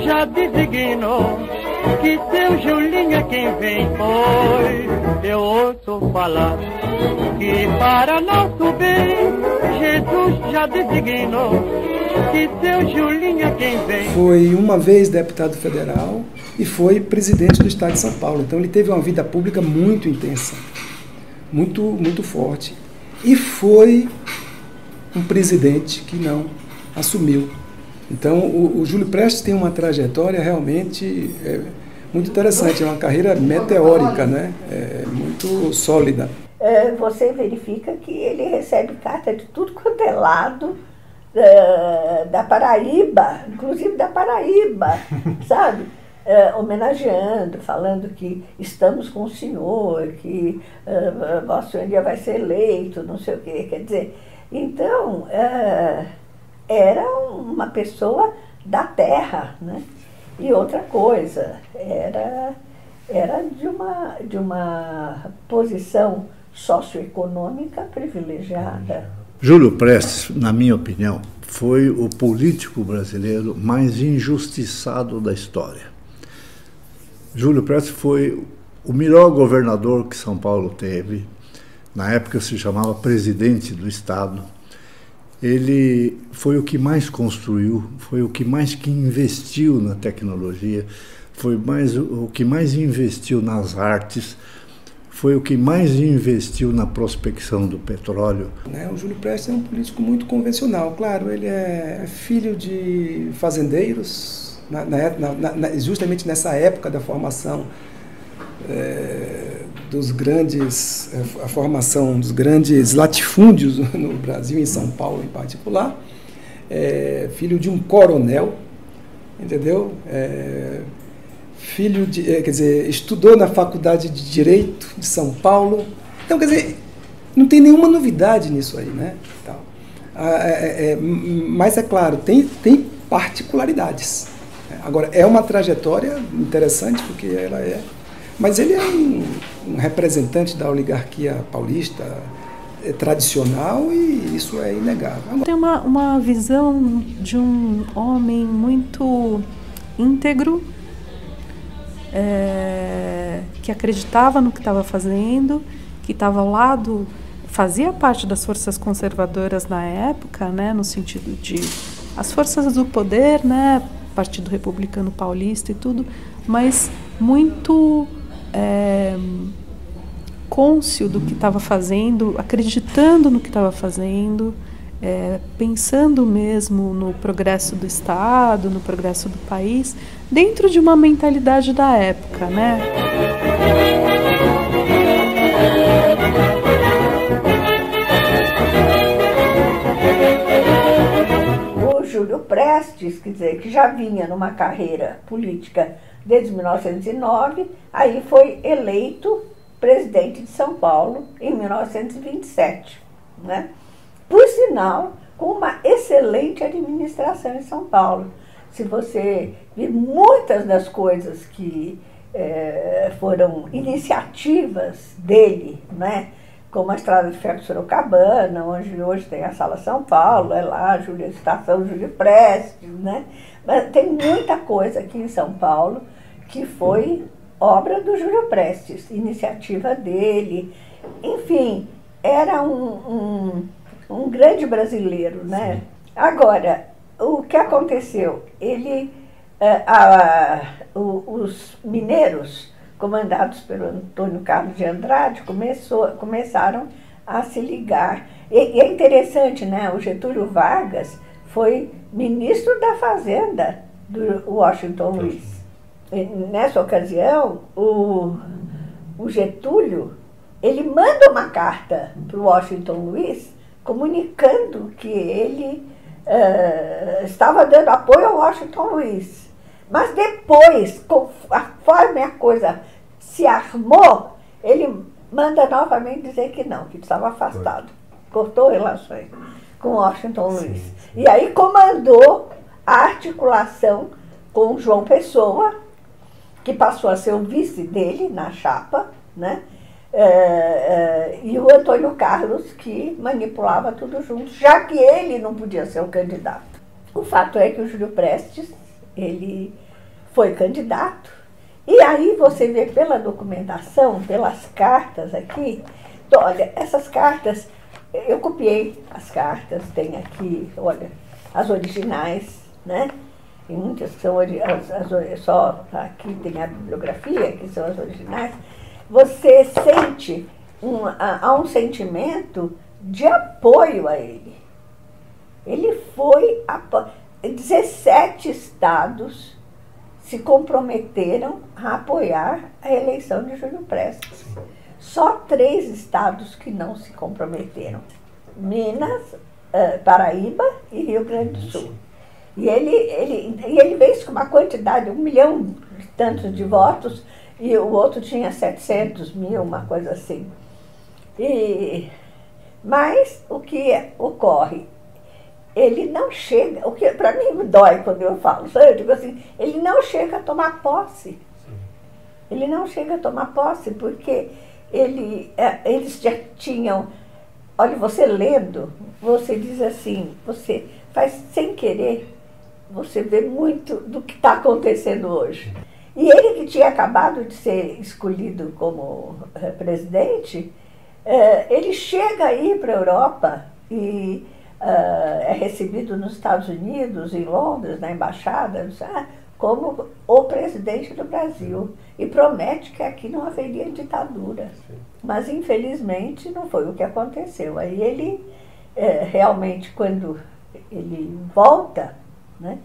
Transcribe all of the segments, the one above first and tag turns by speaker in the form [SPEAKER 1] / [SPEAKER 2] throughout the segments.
[SPEAKER 1] já designou que seu Julinho é quem vem. Pois eu ouço falar que para nosso bem Jesus já designou que seu Julinho é quem vem.
[SPEAKER 2] Foi uma vez deputado federal e foi presidente do estado de São Paulo. Então ele teve uma vida pública muito intensa, muito forte. E foi um presidente que não assumiu. Então o Júlio Prestes tem uma trajetória realmente muito interessante, é uma carreira meteórica, né? Muito sólida.
[SPEAKER 3] Você verifica que ele recebe carta de tudo quanto é lado, da Paraíba, inclusive da Paraíba, sabe? Homenageando, falando que estamos com o senhor, que Vossa Senhoria vai ser eleito, não sei o quê. Quer dizer, então, era uma pessoa da terra, né? E outra coisa, era de uma posição socioeconômica privilegiada.
[SPEAKER 4] Júlio Prestes, na minha opinião, foi o político brasileiro mais injustiçado da história. Júlio Prestes foi o melhor governador que São Paulo teve. Na época se chamava presidente do estado. Ele foi o que mais construiu, foi o que mais investiu na tecnologia, foi o que mais investiu nas artes, foi o que mais investiu na prospecção do petróleo.
[SPEAKER 2] O Júlio Prestes é um político muito convencional. Claro, ele é filho de fazendeiros, justamente nessa época da formação a formação dos grandes latifúndios no Brasil, em São Paulo em particular, filho de um coronel, entendeu? Filho de, quer dizer, estudou na Faculdade de Direito de São Paulo. Então, quer dizer, não tem nenhuma novidade nisso aí, né? Mas é claro, tem particularidades. Agora, é uma trajetória interessante, porque ela é... Mas ele é um representante da oligarquia paulista tradicional e isso é inegável.
[SPEAKER 5] Tem uma visão de um homem muito íntegro, que acreditava no que estava fazendo, que estava ao lado, fazia parte das forças conservadoras na época, né, no sentido de as forças do poder, né, Partido Republicano Paulista e tudo, mas muito cônscio do que estava fazendo, acreditando no que estava fazendo, pensando mesmo no progresso do Estado, no progresso do país, dentro de uma mentalidade da época, né?
[SPEAKER 3] O Júlio Prestes, quer dizer, que já vinha numa carreira política desde 1909, aí foi eleito presidente de São Paulo em 1927, né? Por sinal, com uma excelente administração em São Paulo. Se você vir muitas das coisas que foram iniciativas dele, né? Como a Estrada de Ferro de Sorocabana, onde hoje tem a Sala São Paulo, é lá a Estação Júlio Prestes, né? Mas tem muita coisa aqui em São Paulo que foi obra do Júlio Prestes, iniciativa dele. Enfim, era um grande brasileiro, né? Sim. Agora, o que aconteceu? Os mineiros, comandados pelo Antônio Carlos de Andrade, começaram a se ligar. E é interessante, né? O Getúlio Vargas foi ministro da Fazenda do Washington Luiz. Nessa ocasião, o Getúlio, ele manda uma carta para o Washington Luiz comunicando que ele estava dando apoio ao Washington Luiz. Mas depois, conforme a coisa se armou, ele manda novamente dizer que não, que estava afastado. Cortou relações com Washington Luiz. E aí comandou a articulação com João Pessoa, que passou a ser o vice dele na chapa, né? E o Antônio Carlos, que manipulava tudo junto, já que ele não podia ser o candidato. O fato é que o Júlio Prestes, ele foi candidato. E aí você vê pela documentação, pelas cartas aqui, então, olha, essas cartas, eu copiei as cartas, tem aqui, olha, as originais, né? Tem muitas que são só aqui tem a bibliografia, que são as originais. Você sente, há um sentimento de apoio a ele. Ele foi, 17 estados se comprometeram a apoiar a eleição de Júlio Prestes. Só 3 estados que não se comprometeram: Minas, Paraíba e Rio Grande do Sul. E ele fez com uma quantidade, 1 milhão e tantos de votos, e o outro tinha 700 mil, uma coisa assim. Mas o que ocorre? Ele não chega, o que para mim me dói quando eu falo, eu digo assim, ele não chega a tomar posse. Ele não chega a tomar posse porque eles já tinham, olha, você lendo, você diz assim, você faz sem querer, você vê muito do que está acontecendo hoje. E ele que tinha acabado de ser escolhido como presidente, ele chega aí para a Europa e é recebido nos Estados Unidos, em Londres, na embaixada, como o presidente do Brasil, e promete que aqui não haveria ditadura. Mas, infelizmente, não foi o que aconteceu. Aí ele, realmente, quando ele volta, né,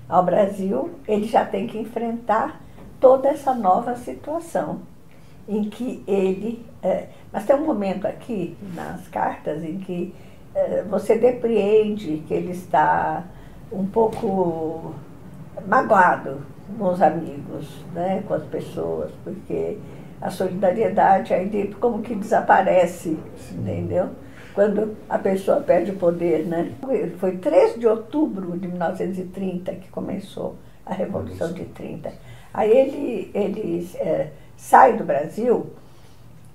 [SPEAKER 3] ao Brasil, ele já tem que enfrentar toda essa nova situação, em que ele... mas tem um momento aqui, nas cartas, em que você depreende que ele está um pouco magoado com os amigos, né, com as pessoas, porque a solidariedade aí como que desaparece, entendeu? Quando a pessoa perde o poder, né? Foi 3 de outubro de 1930 que começou a Revolução de 30. Aí ele sai do Brasil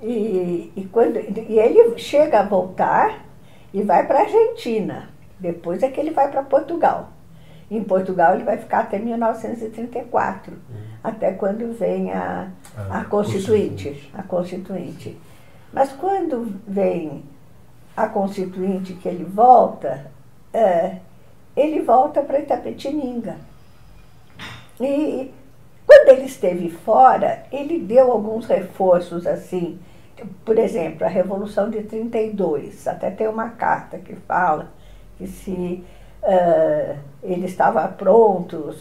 [SPEAKER 3] e ele chega a voltar e vai para a Argentina. Depois é que ele vai para Portugal. Em Portugal ele vai ficar até 1934, até quando vem a Constituinte. Mas quando vem a Constituinte, que ele volta para Itapetininga. E quando ele esteve fora, ele deu alguns reforços assim. Por exemplo, a Revolução de 32, até tem uma carta que fala que se ele estava pronto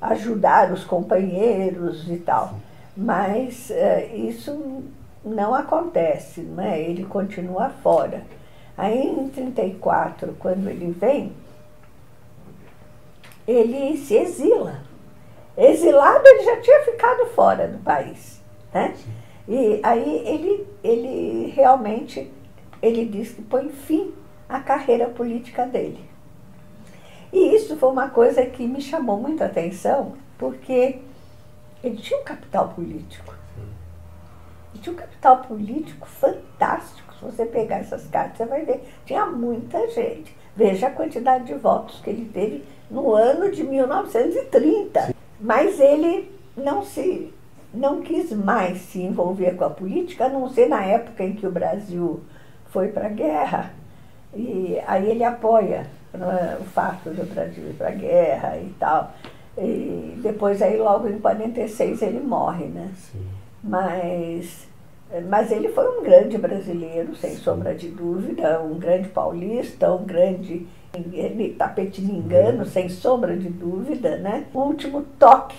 [SPEAKER 3] a ajudar os companheiros e tal. Mas isso não acontece, né? Ele continua fora. Aí em 34, quando ele vem, ele se exila. Exilado, ele já tinha ficado fora do país, né? E aí ele realmente, ele diz que põe fim à carreira política dele. E isso foi uma coisa que me chamou muita atenção, porque ele tinha um capital político. Ele tinha um capital político fantástico. Se você pegar essas cartas, você vai ver. Tinha muita gente. Veja a quantidade de votos que ele teve no ano de 1930. Mas ele não quis mais se envolver com a política, a não ser na época em que o Brasil foi para a guerra. E aí ele apoia o fato do Brasil ir para a guerra e tal. E depois, aí, logo em 46, ele morre, né? Sim. Mas ele foi um grande brasileiro, sem sombra de dúvida, um grande paulista, um grande tapetiningano, sem sombra de dúvida, né? O último toque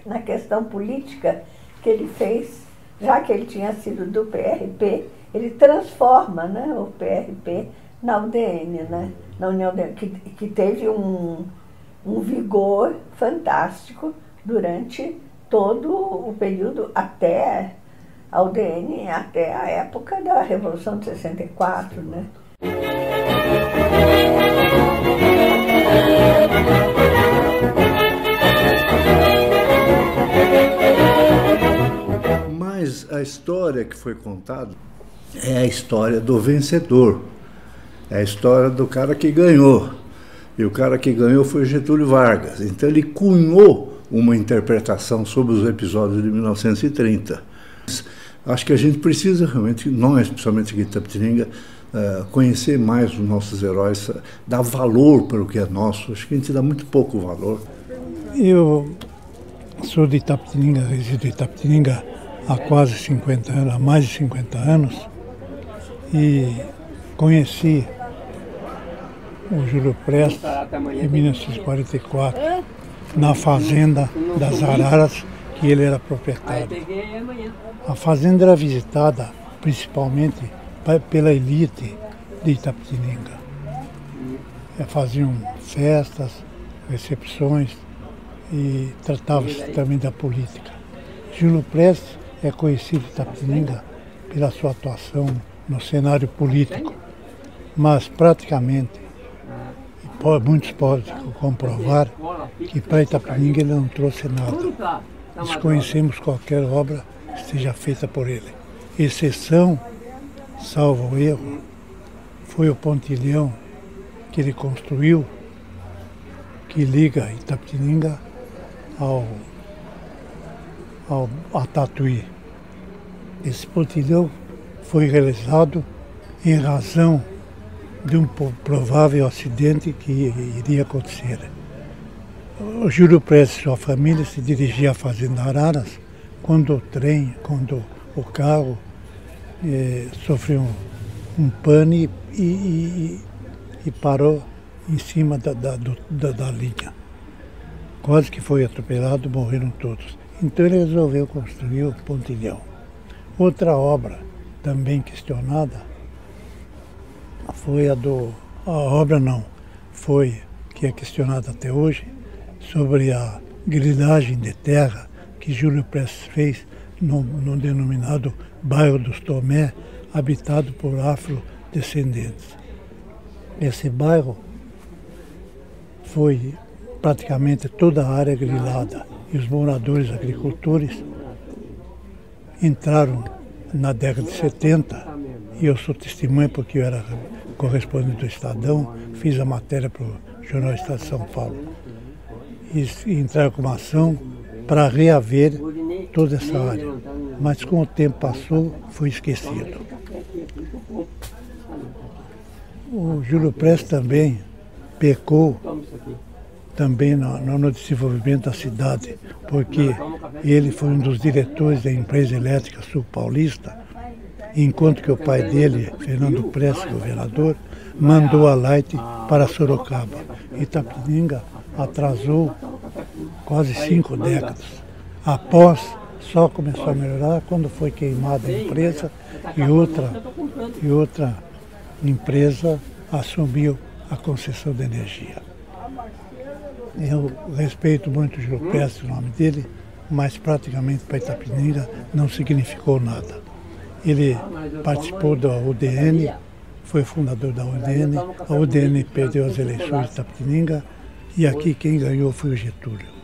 [SPEAKER 3] na questão política que ele fez, já que ele tinha sido do PRP, ele transforma, né, o PRP na UDN, né, na União que teve um vigor fantástico durante todo o período até a UDN, até a época da Revolução de 64, né.
[SPEAKER 4] Mas a história que foi contada é a história do vencedor, é a história do cara que ganhou. E o cara que ganhou foi Getúlio Vargas. Então ele cunhou uma interpretação sobre os episódios de 1930. Acho que a gente precisa realmente, nós, especialmente aqui em Itapetininga, conhecer mais os nossos heróis, dar valor para o que é nosso. Acho que a gente dá muito pouco valor.
[SPEAKER 6] Eu sou de Itapetininga, resido em Itapetininga há quase 50 anos, há mais de 50 anos, e conheci o Júlio Prestes em 1944, na fazenda das Araras, que ele era proprietário. A fazenda era visitada principalmente pela elite de Itapetininga. Faziam festas, recepções e tratavam-se também da política. Júlio Prestes é conhecido em Itapetininga pela sua atuação no cenário político, mas praticamente, muitos podem comprovar que para Itapetininga ele não trouxe nada. Desconhecemos qualquer obra que esteja feita por ele. Exceção, salvo o erro, foi o pontilhão que ele construiu, que liga Itapetininga a Tatuí. Esse pontilhão foi realizado em razão de um provável acidente que iria acontecer. O Júlio Prestes e sua família se dirigiam à Fazenda Araras quando o carro sofreu um pane e parou em cima da linha. Quase que foi atropelado, morreram todos. Então ele resolveu construir o pontilhão. Outra obra também questionada foi que é questionada até hoje, sobre a grilagem de terra que Júlio Prestes fez no denominado bairro dos Tomé, habitado por afrodescendentes. Esse bairro foi praticamente toda a área grilada e os moradores agricultores entraram na década de 70, e eu sou testemunha porque eu era correspondente do Estadão, fiz a matéria para o Jornal Estado de São Paulo, e entraram com uma ação para reaver toda essa área, mas com o tempo passou, foi esquecido. O Júlio Prestes também pecou também no desenvolvimento da cidade, porque ele foi um dos diretores da empresa elétrica Sul Paulista, enquanto que o pai dele, Fernando Prestes, governador, mandou a Light para Sorocaba. Itapetininga atrasou quase 5 décadas. Após, só começou a melhorar quando foi queimada a empresa e outra empresa assumiu a concessão de energia. Eu respeito muito o Júlio Prestes, o nome dele, mas praticamente para Itapetininga não significou nada. Ele participou da UDN, foi fundador da UDN, a UDN perdeu as eleições de Itapetininga e aqui quem ganhou foi o Getúlio.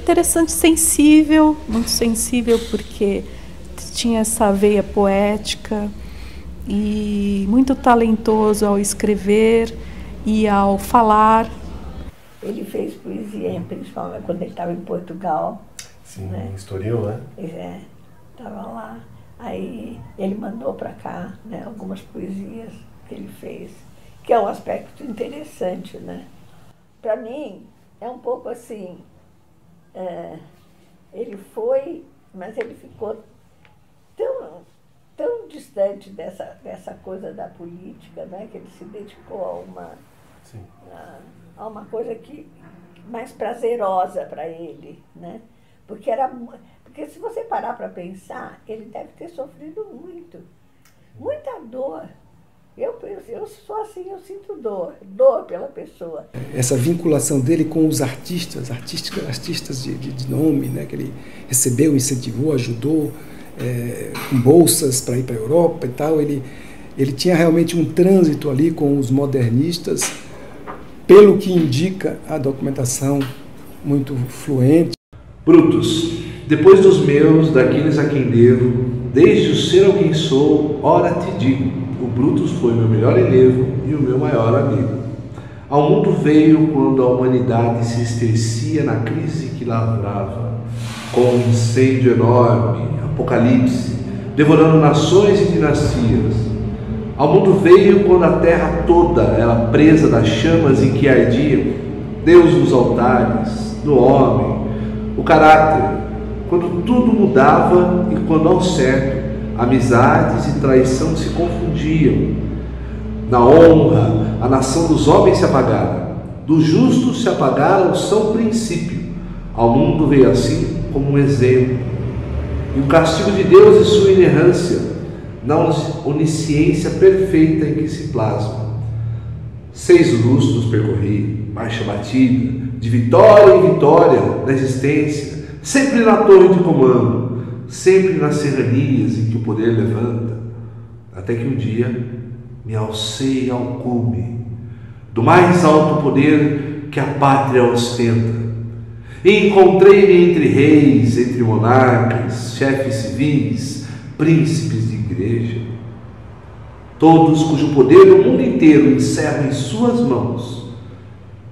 [SPEAKER 5] Interessante, sensível, muito sensível, porque tinha essa veia poética e muito talentoso ao escrever e ao falar.
[SPEAKER 3] Ele fez poesia, principalmente quando ele estava em Portugal.
[SPEAKER 7] Sim, né? Estoril, né?
[SPEAKER 3] Estava lá. Aí ele mandou para cá, né, algumas poesias que ele fez, que é um aspecto interessante, né? Para mim, é um pouco assim... ele foi, mas ele ficou tão distante dessa coisa da política, né, que ele se dedicou a uma coisa mais prazerosa para ele, né? Porque se você parar para pensar, ele deve ter sofrido muita dor. Eu sou assim, eu sinto dor pela pessoa.
[SPEAKER 2] Essa vinculação dele com os artistas de nome, né, que ele recebeu, incentivou, ajudou, com bolsas para ir para a Europa e tal, ele tinha realmente um trânsito ali com os modernistas, pelo que indica a documentação muito fluente.
[SPEAKER 7] Brutus,
[SPEAKER 8] Depois dos meus, daqueles a quem devo, desde o ser ao quem sou, ora te digo, o Brutus foi meu melhor elevo e o meu maior amigo. Ao mundo veio quando a humanidade se estercia na crise que lavrava, com um incêndio enorme, apocalipse, devorando nações e dinastias. Ao mundo veio quando a terra toda era presa das chamas em que ardiam Deus nos altares, no homem, o caráter, quando tudo mudava e quando ao certo amizades e traição se confundiam. Na honra, a nação dos homens se apagara, dos justos se apagara o são princípio. Ao mundo veio assim como um exemplo. E o castigo de Deus e sua inerrância, na onisciência perfeita em que se plasma. 6 lustros percorri, marcha batida, de vitória em vitória na existência, sempre na torre de comando, sempre nas serranias em que o poder levanta, até que um dia me alcei ao cume do mais alto poder que a pátria ostenta, e encontrei-me entre reis, entre monarcas, chefes civis, príncipes de igreja, todos cujo poder no mundo inteiro encerro em suas mãos,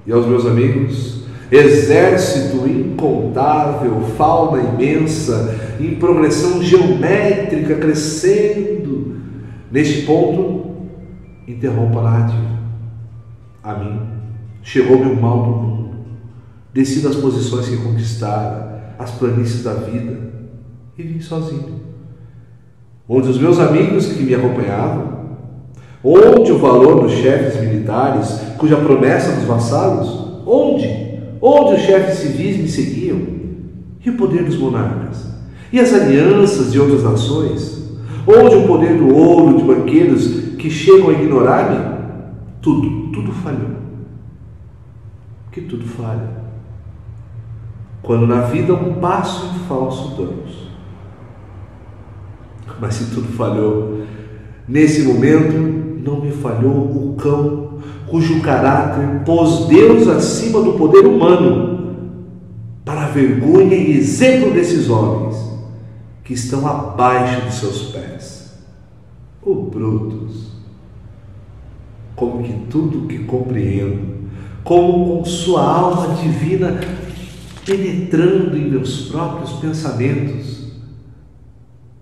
[SPEAKER 8] e aos meus amigos, exército incontável, fauna imensa, em progressão geométrica crescendo. Neste ponto, interrompo a narrativa. A mim, chegou-me o mal do mundo. Desci das posições que conquistara, as planícies da vida, e vim sozinho. Onde os meus amigos que me acompanhavam, onde o valor dos chefes militares, cuja promessa dos vassalos, onde os chefes civis me seguiam, e o poder dos monarcas, e as alianças de outras nações, onde o poder do ouro de banqueiros que chegam a ignorar-me, tudo falhou. Que tudo falha. Quando na vida um passo em falso damos. Mas se tudo falhou, nesse momento não me falhou o cão, cujo caráter pôs Deus acima do poder humano, para a vergonha e exemplo desses homens que estão abaixo de seus pés. O Brutus, como que tudo que compreendo, como com sua alma divina penetrando em meus próprios pensamentos,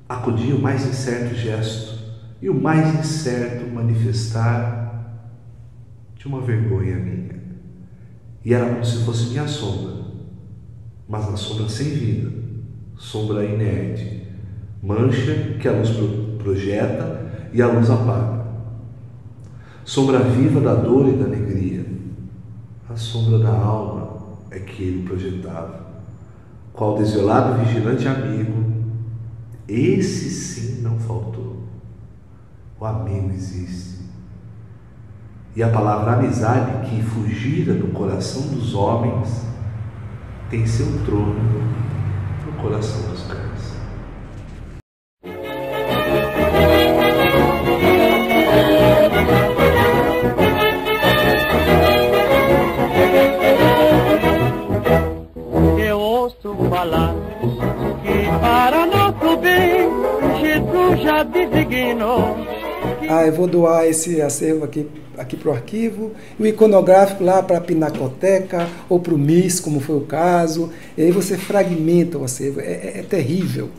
[SPEAKER 8] acudia o mais incerto gesto e o mais incerto manifestar de uma vergonha minha. E era como se fosse minha sombra, mas na sombra sem vida, sombra inerte, mancha que a luz projeta e a luz apaga, sombra viva da dor e da alegria. A sombra da alma é que ele projetava, qual desvelado vigilante amigo. Esse sim não faltou. O amigo existe. E a palavra amizade, que fugira do coração dos homens, tem seu trono no coração dos cães.
[SPEAKER 1] Eu ouço falar que para nosso bem Jesus já designou.
[SPEAKER 2] Eu vou doar esse acervo aqui para o arquivo, e o iconográfico lá para a Pinacoteca ou para o MIS, como foi o caso. E aí você fragmenta o acervo. É terrível,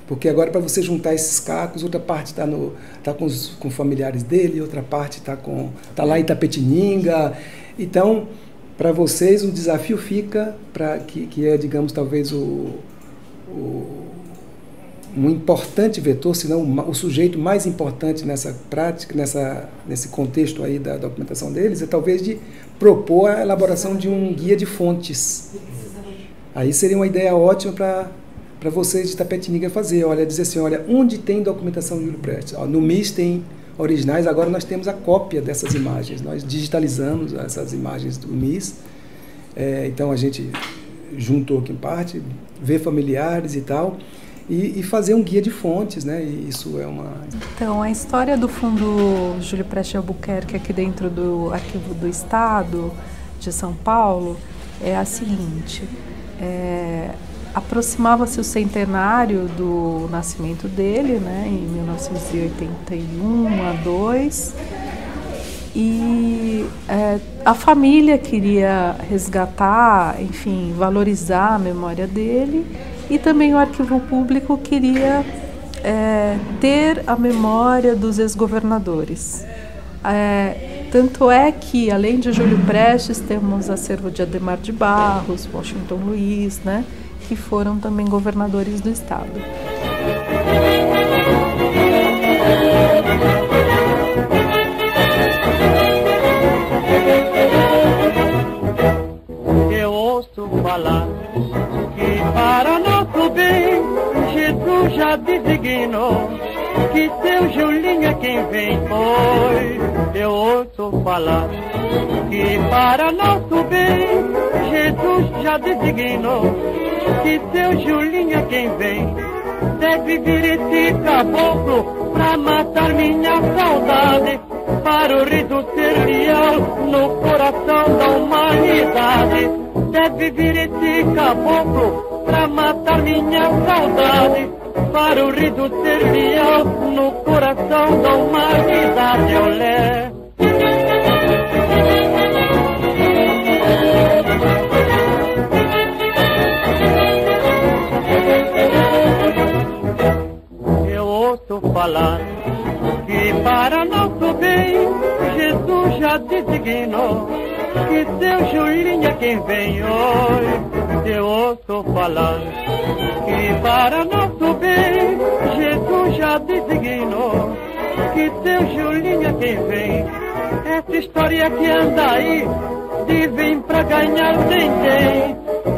[SPEAKER 2] porque agora para você juntar esses cacos, outra parte está com familiares dele, outra parte está lá em Itapetininga. Então, para vocês, o desafio fica, que é, digamos, talvez um importante vetor, se não o sujeito mais importante nessa prática, nesse contexto aí da documentação deles, é talvez de propor a elaboração de um guia de fontes. Aí seria uma ideia ótima para vocês de Itapetininga fazer, dizer assim, onde tem documentação de Júlio Prestes? No MIS tem originais, agora nós temos a cópia dessas imagens, nós digitalizamos essas imagens do MIS, então a gente juntou aqui em parte, vê familiares e tal, e fazer um guia de fontes, né? E isso é uma...
[SPEAKER 5] Então, a história do Fundo Júlio Prestes de Albuquerque, aqui dentro do Arquivo do Estado de São Paulo, é a seguinte. aproximava-se o centenário do nascimento dele, né, em 1981 a 2, e a família queria resgatar, enfim, valorizar a memória dele, e também o Arquivo Público queria ter a memória dos ex-governadores. Tanto é que, além de Júlio Prestes, temos acervo de Adhemar de Barros, Washington Luiz, né, que foram também governadores do estado.
[SPEAKER 1] Eu ouço falar que para nosso bem Jesus já designou que seu Julinho é quem vem, pois eu ouço falar que para nosso bem Jesus já designou que seu Julinho é quem vem. Deve vir esse caboclo pra matar minha saudade, para o riso ser leal no coração da humanidade. Deve vir esse caboclo pra matar minha saudade, para o riso ser leal no coração da humanidade. Olé. Eu ouço falar que para nosso bem Jesus já designou que seu Julinho é quem vem hoje. Eu ouço falar que para nosso bem Jesus já designou que seu Julinho é quem vem. Essa história que anda aí de vem pra ganhar tem.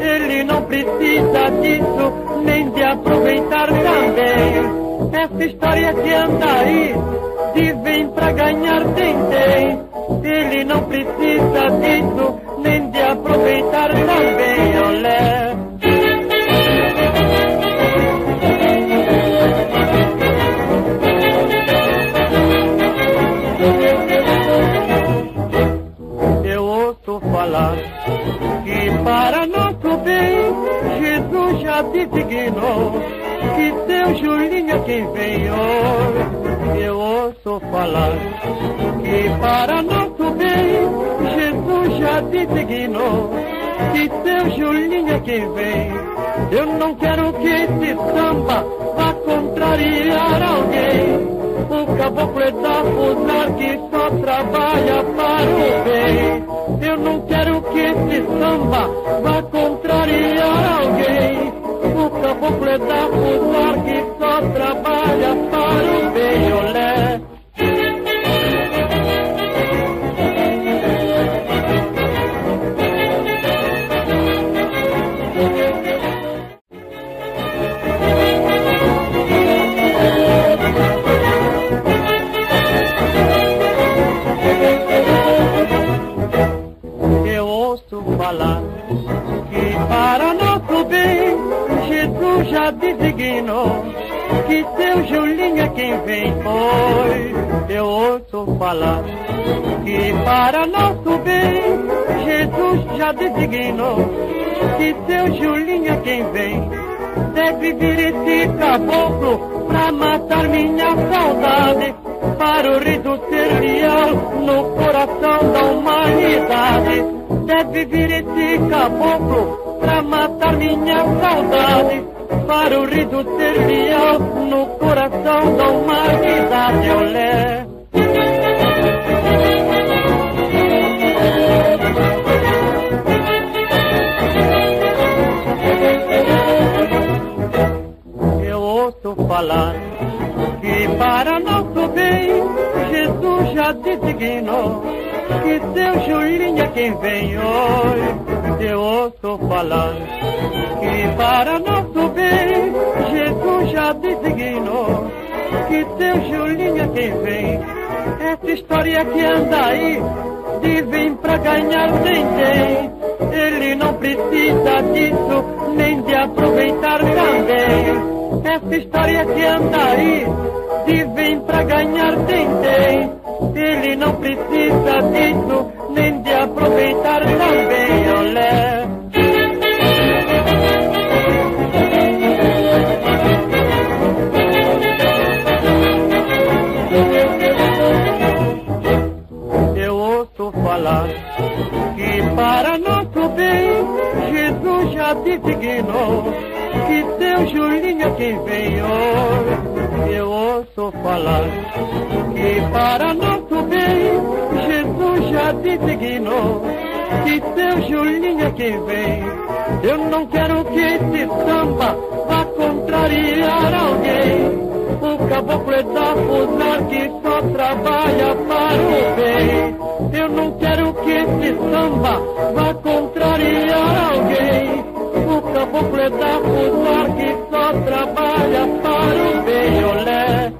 [SPEAKER 1] Ele não precisa disso nem de aproveitar também. Essa história que anda aí de vem pra ganhar tem. Ele não precisa disso nem de aproveitar também. Olé. Eu ouço falar que para nosso bem Jesus já designou que seu Julinho é quem vem hoje. Eu ouço falar que para nosso bem Jesus já designou que seu Julinho é quem vem. Eu não quero que esse samba vá contrariar alguém. O caboclo é da Fusar que só trabalha para o bem. Eu não quero que esse samba vá contrariar alguém. O caboclo é da Fusar que só trabalha para o bem. Olé. Eu ouço falar que para nosso bem Jesus já designou que seu Julinho é quem vem, pois eu ouço falar que para nosso bem Jesus já designou que seu Julinho é quem vem. Deve vir esse caboclo pra matar minha saudade, para o riso ser leal no coração da humanidade. Deve vir esse caboclo pra matar minha saudade, para o riso ser leal no coração da humanidade. Olé. Eu ouço falar que para nosso bem Jesus já designou que seu Julinho é quem vem hoje. Eu ouço falar que para nosso bem Jesus já designou que seu Julinho é quem vem. Essa história que anda aí de vem pra ganhar tem. Ele não precisa disso nem de aproveitar também. Essa história que anda aí de vem pra ganhar tem. Ele não precisa disso nem de aproveitar também. Olé. Julinha quem vem hoje, eu ouço falar que para nosso bem Jesus já designou que seu Julinha quem vem. Eu não quero que esse samba vá contrariar alguém. O caboclo é da fusar que só trabalha para o bem. Eu não quero que esse samba vá contrariar alguém. O caboclo é da fusar que só trabalha para o bem. Olé.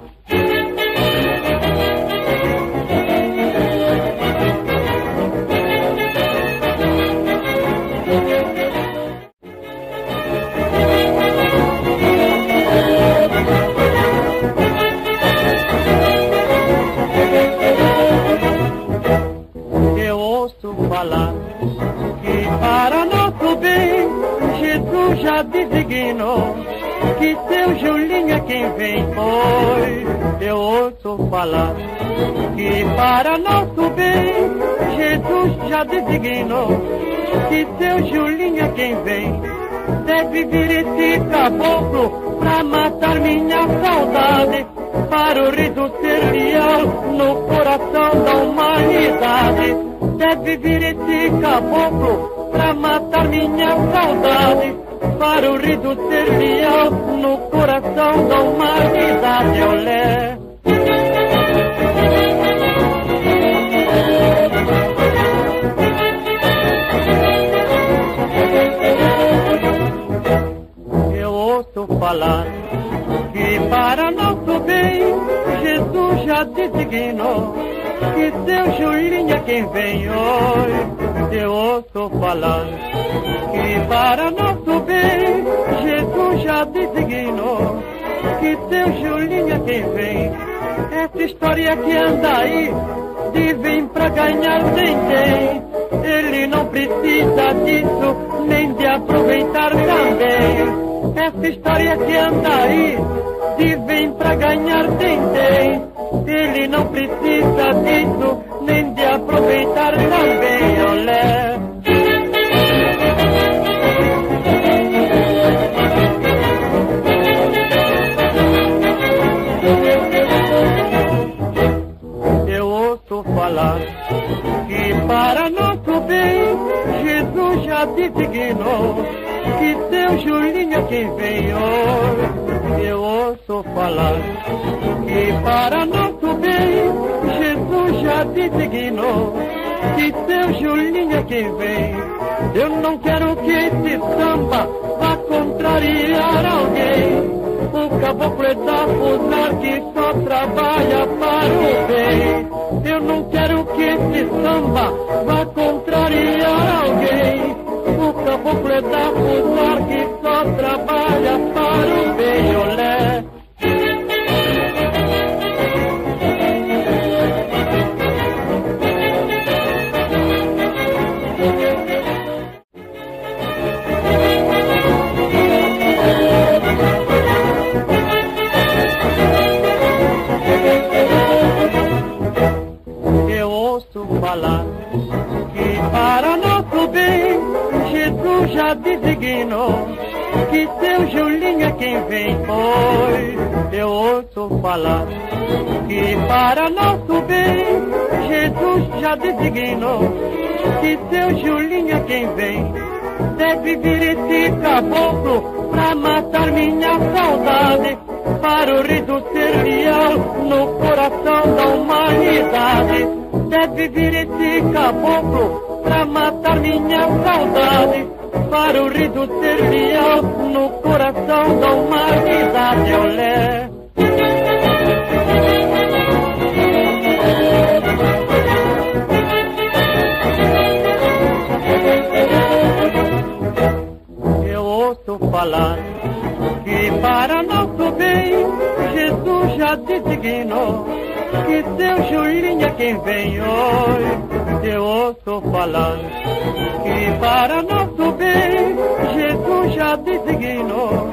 [SPEAKER 1] Falar que para nosso bem Jesus já designou que seu Julinha quem vem hoje. Eu ouço falar que para nosso bem Jesus já designou que seu Julinha quem vem. Deve vir esse caboclo pra matar minha saudade, para o riso ser leal no coração da humanidade. Deve vir esse caboclo pra matar minha saudade, para o riso ser leal no coração da humanidade. Olé. Eu ouço falar que para nosso bem Jesus já designou que seu Julinha quem vem hoje. Eu ouço falar que para nosso bem Jesus já designou que seu Julinha quem vem. Essa história que anda aí de vir pra ganhar tem. Ele não precisa disso nem de aproveitar também. Essa história que anda aí de vir pra ganhar tem. Ele não precisa disso nem de aproveitar também. Olé. Eu ouço falar que para nosso bem Jesus já designou que seu Julinha quem vem hoje. Eu ouço falar que para nosso bem Jesus já designou que seu Julinha quem vem. Eu não quero que esse samba vá contrariar alguém. O caboclo é da fusar que só trabalha para o bem. Eu não quero que esse samba vá contrariar alguém. O caboclo é da fusar que só trabalha para o bem. Olé. Eu ouço falar que para nosso bem Jesus já designou que seu Julinha quem vem hoje. Eu ouço falar que para nosso bem Jesus já designou que seu Julinha quem vem. Deve vir esse caboclo pra matar minha saudade, para o riso ser leal no coração da humanidade. Deve vir esse caboclo pra matar minha saudade, para o riso ser leal no coração da humanidade. Olé. Eu ouço falar que para nosso bem Jesus já designou que seu Julinha quem vem hoje. Eu ouço falar que para nosso bem Jesus já designou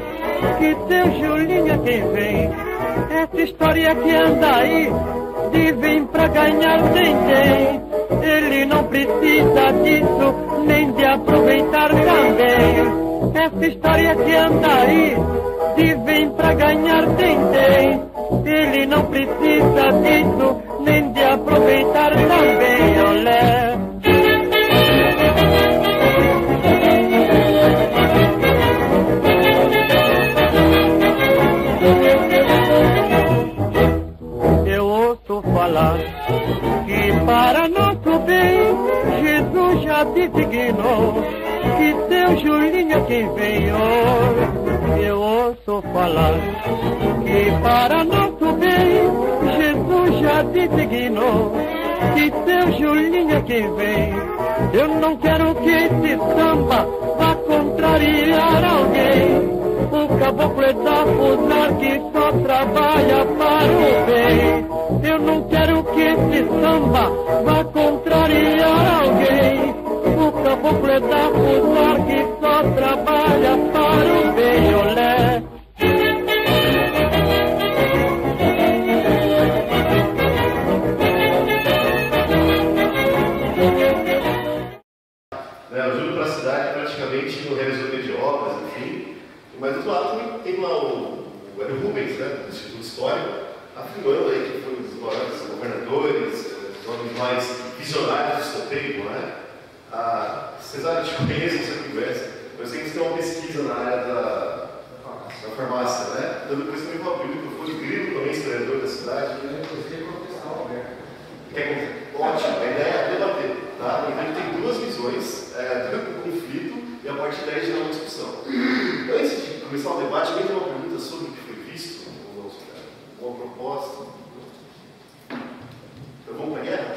[SPEAKER 1] que seu Julinha quem vem. Essa história que anda aí de vir pra ganhar tem. Ele não precisa disso nem de aproveitar também. Essa história que anda aí de vir ele não precisa disso, nem de aproveitar também, olé. Eu ouço falar que para nosso bem Jesus já designou que seu Julinho é quem vem hoje. Eu ouço falar que para nosso bem Jesus já designou que seu Julinho é quem vem. Eu não quero que esse samba vá contrariar alguém. O caboclo é da fusar que só trabalha para o bem. Eu não quero que esse samba vá contrariar alguém. O caboclo é da fusar que só trabalha para o bem, olé.
[SPEAKER 7] O Júlio para a cidade praticamente não realizou de obras, enfim. Mas do outro lado também tem lá o Hélio Rubens, né, do Instituto Histórico, afirmando aí que foi um dos maiores governadores, os homens mais visionários do seu tempo, né? Cesário, te conheço, você conversa. Eu sei que você tem uma pesquisa na área da farmácia, né? Então depois também vou abrir o microfone, Grilo também, historiador da cidade. Ótimo, a ideia é debater, tá? Então a gente tem duas visões, do conflito e a partir daí gerar uma discussão. Antes de começar o debate, alguém tem uma pergunta sobre o que foi visto? Ou uma proposta? Então vamos para a guerra?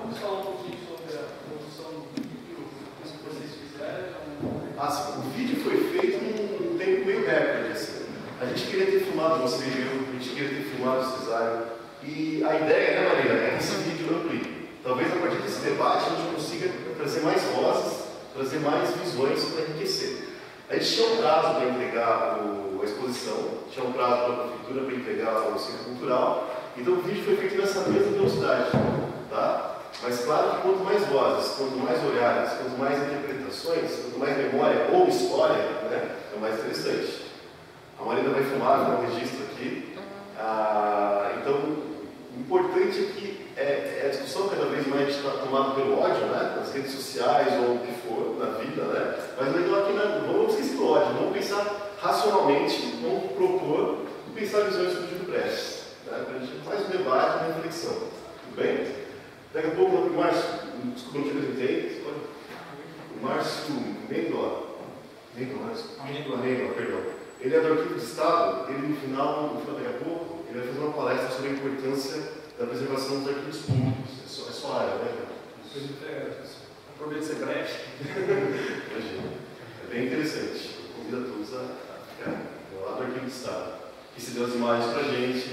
[SPEAKER 9] Vamos falar um pouquinho sobre a produção do vídeo, o que vocês fizeram.
[SPEAKER 7] O vídeo foi feito num tempo meio recorde, assim. A gente queria ter filmado você e eu, a gente queria ter filmado o Cesário. E a ideia, né, Maria, é que esse vídeo amplie. Talvez a partir desse debate a gente consiga trazer mais vozes, trazer mais visões para enriquecer. A gente tinha um prazo para entregar a exposição, tinha um prazo para a prefeitura para entregar o centro cultural, então o vídeo foi feito nessa mesma velocidade, tá? Mas claro que quanto mais vozes, quanto mais olhares, quanto mais interpretações, quanto mais memória ou história, né, é mais interessante. A Marina vai filmar, vai dar um registro aqui. Então, o importante é que a discussão cada vez mais está tomada pelo ódio, né? Nas redes sociais ou o que for, na vida, né? Mas o legal aqui não vamos esquecer do ódio, vamos pensar racionalmente, vamos propor e pensar visões sobre o Júlio Prestes, né? Para a gente fazer um debate, uma reflexão. Tudo bem? Daqui a pouco o Márcio, desculpa, não te apresentei, o Márcio Mendola, perdão. Ele é do Arquivo de Estado, ele no final daqui a pouco, ele vai fazer uma palestra sobre a importância da preservação dos arquivos públicos. É só a área, né, cara?
[SPEAKER 9] Aproveito de ser breve.
[SPEAKER 7] Imagina. É bem interessante. Eu convido a todos a ficar lá do Arquivo de Estado. Que se deu as imagens pra gente,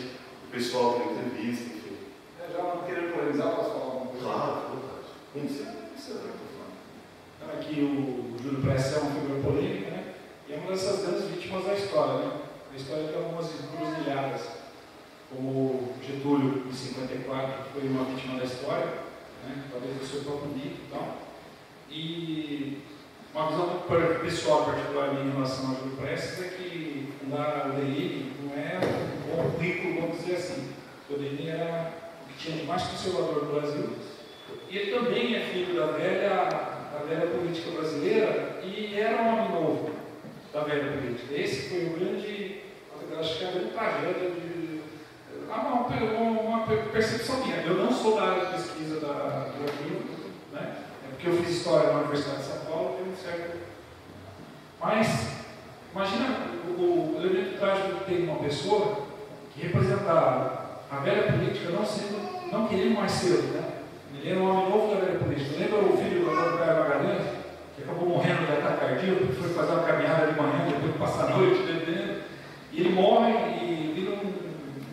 [SPEAKER 7] o pessoal para entrevista, enfim.
[SPEAKER 9] Já não querendo polemizar, posso falar uma coisa?
[SPEAKER 7] Claro, vontade. Isso é
[SPEAKER 9] Então, aqui o Júlio Prestes é uma figura polêmica, né? E é uma dessas grandes vítimas da história, né? A história tem algumas encruzilhadas, como Getúlio, em 54, foi uma vítima da história, né? Talvez do seu próprio mito e tal. E uma visão pessoal particular minha em relação a Júlio Prestes é que fundar o DENI não é um bom currículo, vamos dizer assim. O DENI era o que tinha de mais conservador no Brasil. E ele também é filho da velha política brasileira e era um homem novo da velha política. Esse foi o grande, acho que a grande tragédia de uma percepção minha. Eu não sou da área de pesquisa do arquivo, né? É porque eu fiz história na Universidade de São Paulo, tem um certo. Mas imagina o elemento trágico que tem uma pessoa que representava a velha política não querendo mais ser, né? Ele era um homem novo da velha política. Lembra o filho do Antônio Carlos Magalhães, que acabou morrendo de ataque cardíaco, porque foi fazer uma caminhada de manhã, depois de passar a noite bebendo, e ele morre e vira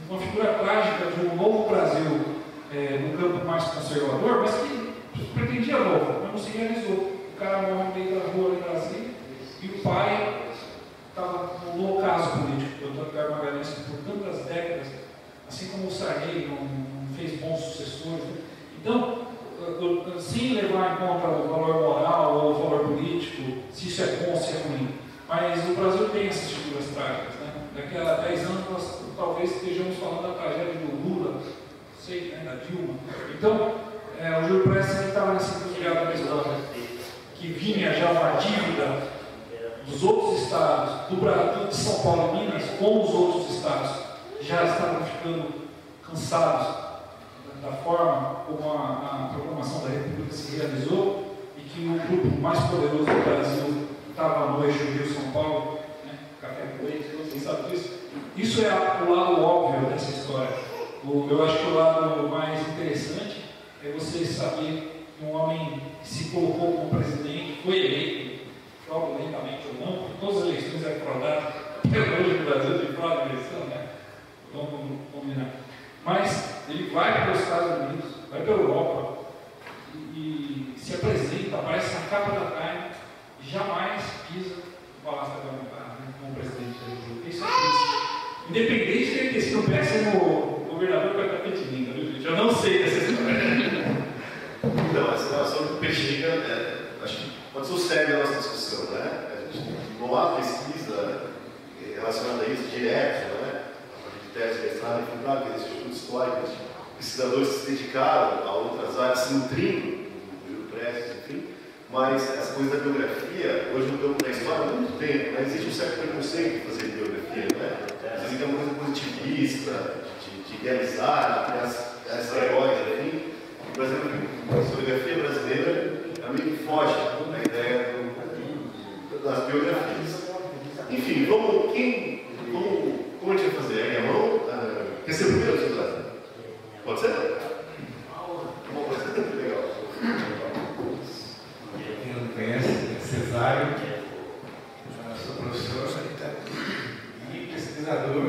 [SPEAKER 9] uma figura trágica de um novo Brasil no campo mais conservador, mas que pretendia novo, mas não se realizou. O cara morre no meio da rua em Brasília, e o pai estava no ocaso político do Antônio Carlos Magalhães, que por tantas décadas, assim como o Sarney não fez bons sucessores. Então, sem levar em conta o valor moral ou o valor político, se isso é bom ou se é ruim, mas o Brasil tem essas figuras trágicas, né? Daqui a 10 anos nós talvez estejamos falando da tragédia do Lula, não sei, né, da Dilma. Então, o Júlio Prestes estava nessa encruzilhada da história, que vinha já uma dívida dos outros estados, do Brasil, de São Paulo e Minas, com os outros estados, já estavam ficando cansados da forma como a proclamação da República se realizou e que o grupo mais poderoso do Brasil estava no eixo Rio-São Paulo, né? Café com leite, vocês sabem disso. Isso é o lado óbvio dessa história. Eu acho que o lado mais interessante é você saber que um homem que se colocou como presidente, foi eleito, fraudulentamente ou não, porque todas as eleições é fraudado, até hoje no Brasil tem fraude de eleição, né? Vamos combinar. Mas ele vai para os Estados Unidos, vai para a Europa e se apresenta, aparece na capa da Time e jamais pisa no Palácio da Guanabara, né, como presidente da República. Isso é triste. Independente de ele ter sido péssimo governador para Itapetininga, viu, gente? Eu não sei dessa história.
[SPEAKER 7] Então, essa relação do Itapetininga, acho que pode ser o sério da nossa discussão, né? A gente não há pesquisa relacionada a isso direto, né? De tese, mestrado, enfim, claro que existem estudos históricos, pesquisadores que se dedicaram a outras áreas, se nutrindo do Júlio Prestes, enfim, mas essa coisa da biografia, hoje no campo da história, há muito tempo, né? Existe um certo preconceito em fazer biografia, né? Dizem que é uma coisa positivista, de idealizar, de criar essa heróis, enfim. Por exemplo, a historiografia brasileira é meio que foge da ideia das biografias. Enfim, como a gente vai fazer? Aí a mão? Quer ser o primeiro, César? Pode ser? Legal.
[SPEAKER 10] Quem não me conhece, é Cesário, sou professor e pesquisador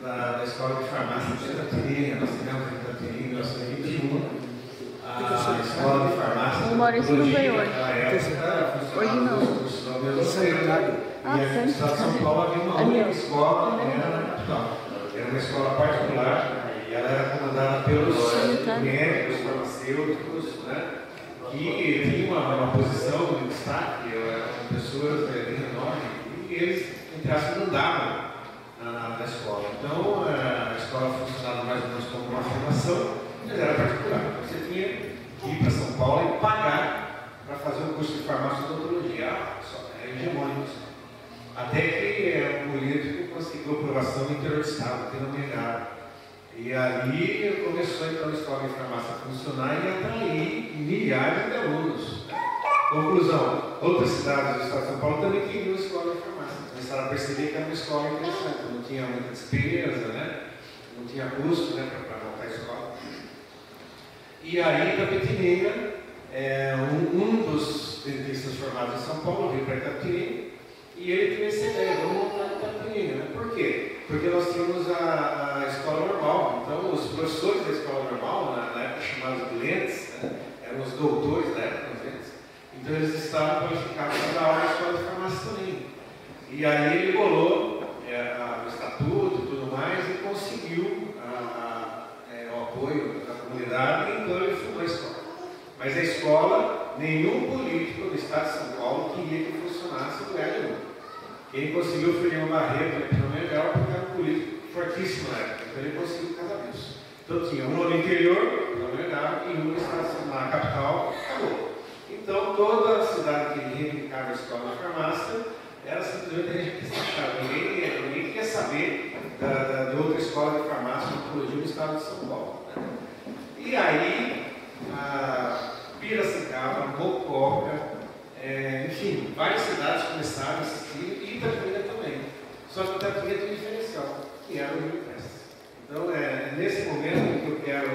[SPEAKER 10] da Escola de Farmácia de Itapetininga. Nós tivemos em Itapetininga em 1921 a Escola de Farmácia.
[SPEAKER 5] O Maurício não veio hoje.
[SPEAKER 10] Hoje não. E aqui no estado de São Paulo havia uma única escola, era na capital. Era uma escola particular e ela era comandada pelos médicos, farmacêuticos, né, que tinham uma posição de destaque, eram pessoas de renome e eles, entre aspas, mandavam na escola. Então a escola funcionava mais ou menos como uma formação, mas era particular. Você tinha que ir para São Paulo e pagar para fazer um curso de farmácia e odontologia. Era hegemônico. Até que um político conseguiu aprovação no interior do estado, aqui no Megara. E ali começou então a escola de farmácia a funcionar e atrair milhares de alunos. Conclusão, outras cidades do estado de São Paulo também queriam escola de farmácia. Começaram a perceber que era uma escola interessante, não tinha muita despesa, né? Não tinha custo, né, para montar a escola. E aí Itapetininga, um dos dentistas formados em São Paulo, veio para Itapetininga. E ele teve essa ideia, vamos montar em Itapetininga, né? Por quê? Porque nós tínhamos a escola normal, então os professores da escola normal, na época chamados de lentes, né? Eram os doutores da época, então eles estavam qualificados para dar aula na escola de farmácia também. E aí ele bolou o estatuto e tudo mais e conseguiu o apoio da comunidade, então ele fundou a escola. Mas a escola, nenhum político do estado de São Paulo queria que funcionasse em lugar nenhum. Quem conseguiu foi uma barreira, pelo menos era porque era um político fortíssimo na época, então ele conseguiu casar isso. Então tinha um no interior, pelo menos, e um no estado, na capital, acabou. Então toda a cidade que reivindicava a escola de farmácia era simplesmente a gente que se achava. Ninguém queria saber de outra escola de farmácia de odontologia no estado de São Paulo. Né? E aí, Piracicaba, Mococa, enfim, várias cidades começaram a assistir e Itapetininga também. Só que Itapetininga tem um diferencial, que era o Júlio Prestes. Então, nesse momento que eu quero,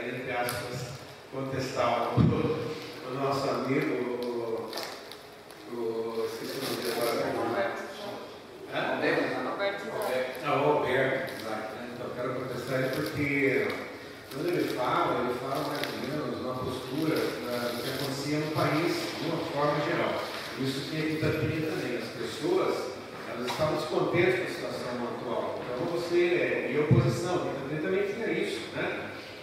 [SPEAKER 10] entre aspas, contestar o nosso amigo, esqueci o nome dele agora. Alberto, exato. Então, eu quero contestar ele porque quando ele fala mais ou menos uma postura do que acontecia no país de uma forma geral. Isso tinha que Itapetininga também. As pessoas, elas estavam descontentes com a situação atual. Então você, e a oposição, Itapetininga também tinha isso, né?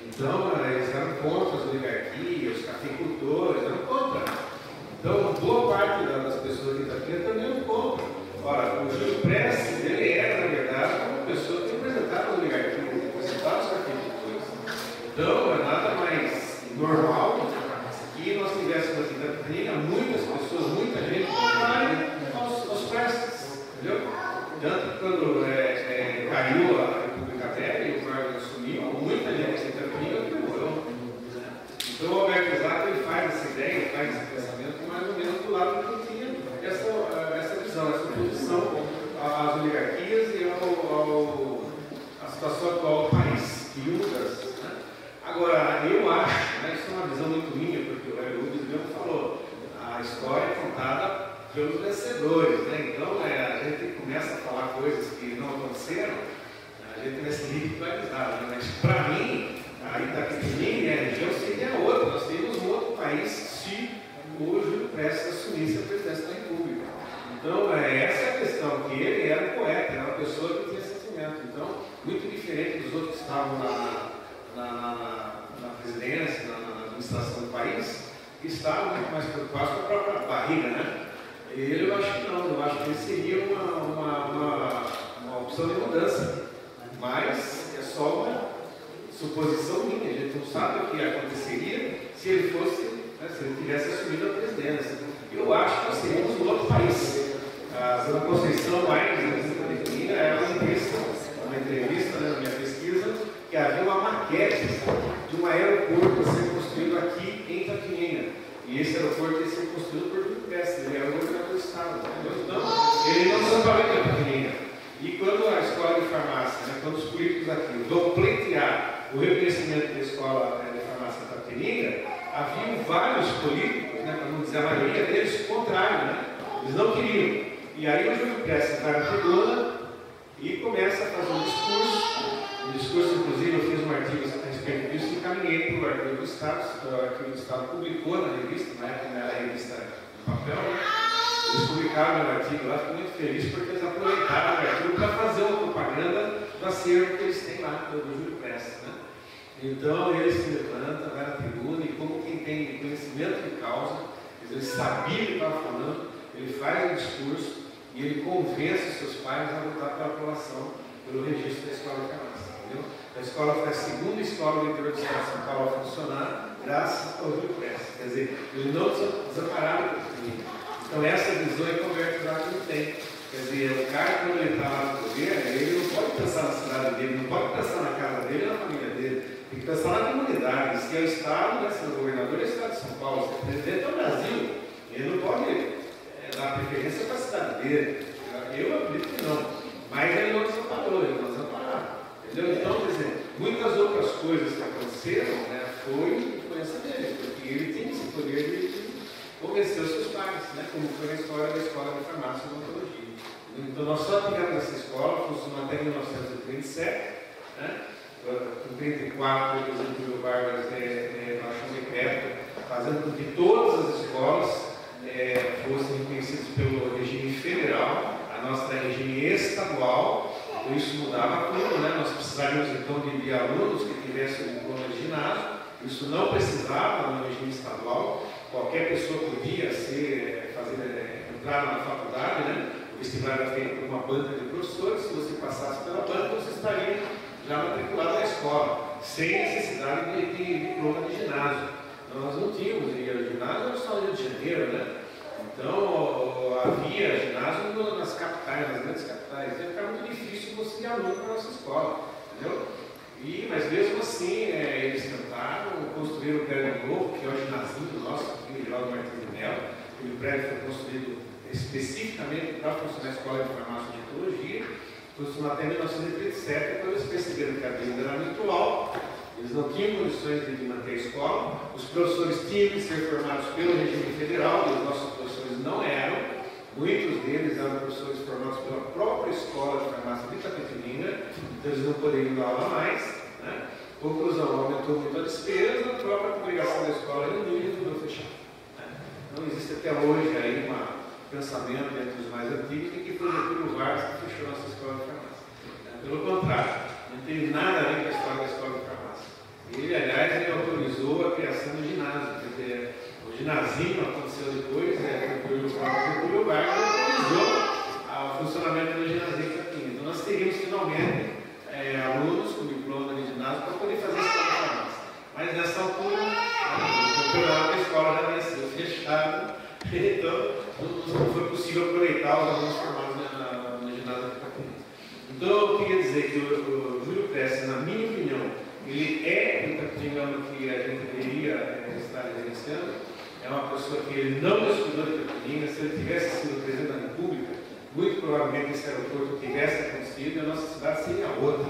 [SPEAKER 10] Então eles eram contra as oligarquias, os cafeicultores, eram contra. Então boa parte das pessoas de Itapetininga também eram contra. Ora, o Júlio Prestes, ele era, na verdade,
[SPEAKER 9] Tanto que quando caiu a República Velha e o Vargas assumiu, muita gente se interpeliu e demorou. Então o Alberto Exato ele faz essa ideia, faz esse pensamento mais ou menos do lado que eu tinha essa visão, essa oposição às oligarquias e à situação atual do país, juntas. Né? Agora, eu acho, né, isso é uma visão muito minha, porque o Hélio Rubens mesmo falou, a história é contada pelos vencedores, né? Então a gente começa a falar coisas que não aconteceram, a gente vai ser ridicularizado, né? Mas para mim, a Itapetininga, a região seria outra, nós teríamos um outro país se o Júlio Prestes assumisse a presidência da República. Então essa é a questão, que ele era um poeta, era uma pessoa que tinha sentimento, então muito diferente dos outros que estavam na presidência, na administração do país, que estavam muito mais preocupados com a própria barriga, né? Ele, eu acho que não, eu acho que ele seria uma opção de mudança, mas é só uma suposição minha, a gente não sabe o que aconteceria se ele fosse, né, se ele tivesse assumido a presidência. Eu acho que nós seríamos um outro país. A Zona Conceição mais definida, ela disse, numa entrevista, né, na minha pesquisa, que havia uma maquete de um aeroporto a ser construído aqui em Itapetininga. E esse aeroporto ia ser construído por Júlio Prestes, ele era o governador do estado. Então, ele não se trabalhou em Itapetininga. E quando a escola de farmácia, né, quando os políticos aqui vão pleitear o reconhecimento da escola de farmácia de Itapetininga, haviam vários políticos, né, para não dizer a maioria deles, contrário, né? Eles não queriam. E aí o Júlio Prestes vai na tribuna e começa a fazer um discurso, inclusive eu fiz um artigo a respeito disso e encaminhei para o Arquivo do Estado. O Arquivo do Estado publicou na revista, na época não era a revista de papel, né? Eles publicaram o artigo lá, fico muito feliz porque eles aproveitaram o artigo para fazer uma propaganda do acervo que eles têm lá, do Júlio Prestes, né? Então ele se levanta, vai na tribuna e como quem tem conhecimento de causa, ele sabia o que estava falando, ele faz um discurso e ele convence os seus pais a votar pela aprovação pelo registro da escola de farmácia. Entendeu? A escola foi a segunda escola do interior do estado de São Paulo a funcionar graças ao Júlio Prestes. Quer dizer, ele não desampararam o comigo. Então essa visão é que o Alberto Exato não tem. Quer dizer, o cara quando ele está lá no poder, ele não pode pensar na cidade dele, não pode pensar na casa dele e na família dele. Tem que pensar na comunidade. Se é o Estado, né, se é o governador, é o Estado de São Paulo, se é o presidente é o Brasil. Ele não pode dar preferência para a cidade dele. Eu acredito que não. Mas ele não desamparou, ele não desamparou. Entendeu? Então, quer dizer, muitas outras coisas que aconteceram, né, foi influência dele, porque ele tem esse poder de convencer os seus pais, né, como foi na história da escola de farmácia e odontologia. Então, nós só tivemos essa escola, funcionou até 1937, né? Em 1934, o Júlio Vargas baixou um decreto fazendo com que todas as escolas fossem reconhecidas pelo regime federal, a nossa regime estadual. Então isso mudava tudo, né? Nós precisaríamos então de alunos que tivessem o diploma de ginásio. Isso não precisava no regime estadual, qualquer pessoa podia entrar na faculdade, né? O vestibular era feito por uma banca de professores, se você passasse pela banca, você estaria já matriculado na escola, sem necessidade de diploma de ginásio. Nós não tínhamos, e o ginásio era só no Rio de Janeiro, né? Então havia ginásio nas capitais, nas grandes capitais, ia ficar muito difícil conseguir aluno para a nossa escola, entendeu? Mas mesmo assim, eles tentaram construir o prédio novo, que é o ginásio nosso, aqui no Geraldo Martins de Mello. O prédio foi construído especificamente para funcionar a escola de farmácia e odontologia, funcionou até 1937, quando eles perceberam que a dívida era muito alta, eles não tinham condições de manter a escola, os professores tinham que ser formados pelo regime federal, e os nossos professores não eram, muitos deles eram professores formados pela própria escola de farmácia de Itapetininga, então eles não poderiam dar aula mais, né? Conclusão, aumentou muito a despesa, a própria congregação da escola resolveu fechar. Né? Não existe até hoje aí um pensamento entre os mais antigos de que foi o Getúlio Vargas que fechou nossa escola de farmácia. Pelo contrário, não tem nada a ver com a história da escola de farmácia. Ele, aliás, ele autorizou a criação do ginásio. Quer dizer, o ginásio aconteceu depois, o Getúlio Vargas autorizou o funcionamento do ginásio aqui. Então nós teríamos finalmente alunos com diploma de ginásio para poder fazer a escola de farmácia. Mas nessa altura, o campeonato da escola já havia sido fechado, então não foi possível aproveitar os alunos formados no ginásio de
[SPEAKER 11] Então eu queria dizer que o Júlio Prestes, na minha opinião, ele é o Itapetininga que a gente deveria estar evidenciando. É uma pessoa que ele não estudou de Itapetininga. Se ele tivesse sido presidente da República, muito provavelmente esse aeroporto tivesse acontecido e a nossa cidade seria outra.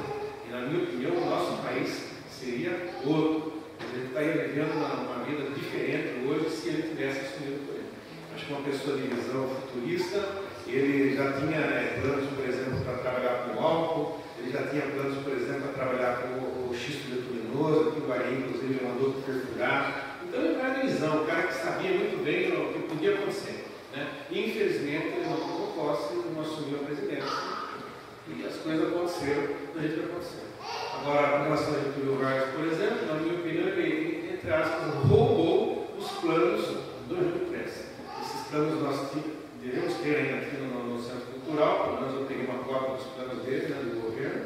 [SPEAKER 11] E na minha opinião, o nosso país seria outro. A gente estaria vivendo uma vida diferente hoje se ele tivesse assumido por ele. Acho que uma pessoa de visão futurista. Ele já tinha planos, por exemplo, para trabalhar com álcool, ele já tinha planos, por exemplo, para trabalhar com o xisto bituminoso, que o Guarim, inclusive, mandou perfurar. Então, ele era de visão, um cara que sabia muito bem o que podia acontecer. Né? E, infelizmente, ele não tomou posse, não assumiu a presidência. E as coisas aconteceram do jeito que aconteceu. Agora, com relação a Getúlio Vargas, por exemplo, na minha opinião, ele, entre aspas, roubou os planos do Júlio Prestes. Esses planos nós devemos ter ainda aqui no Centro Cultural, pelo menos eu peguei uma cópia dos planos dele, né, do governo.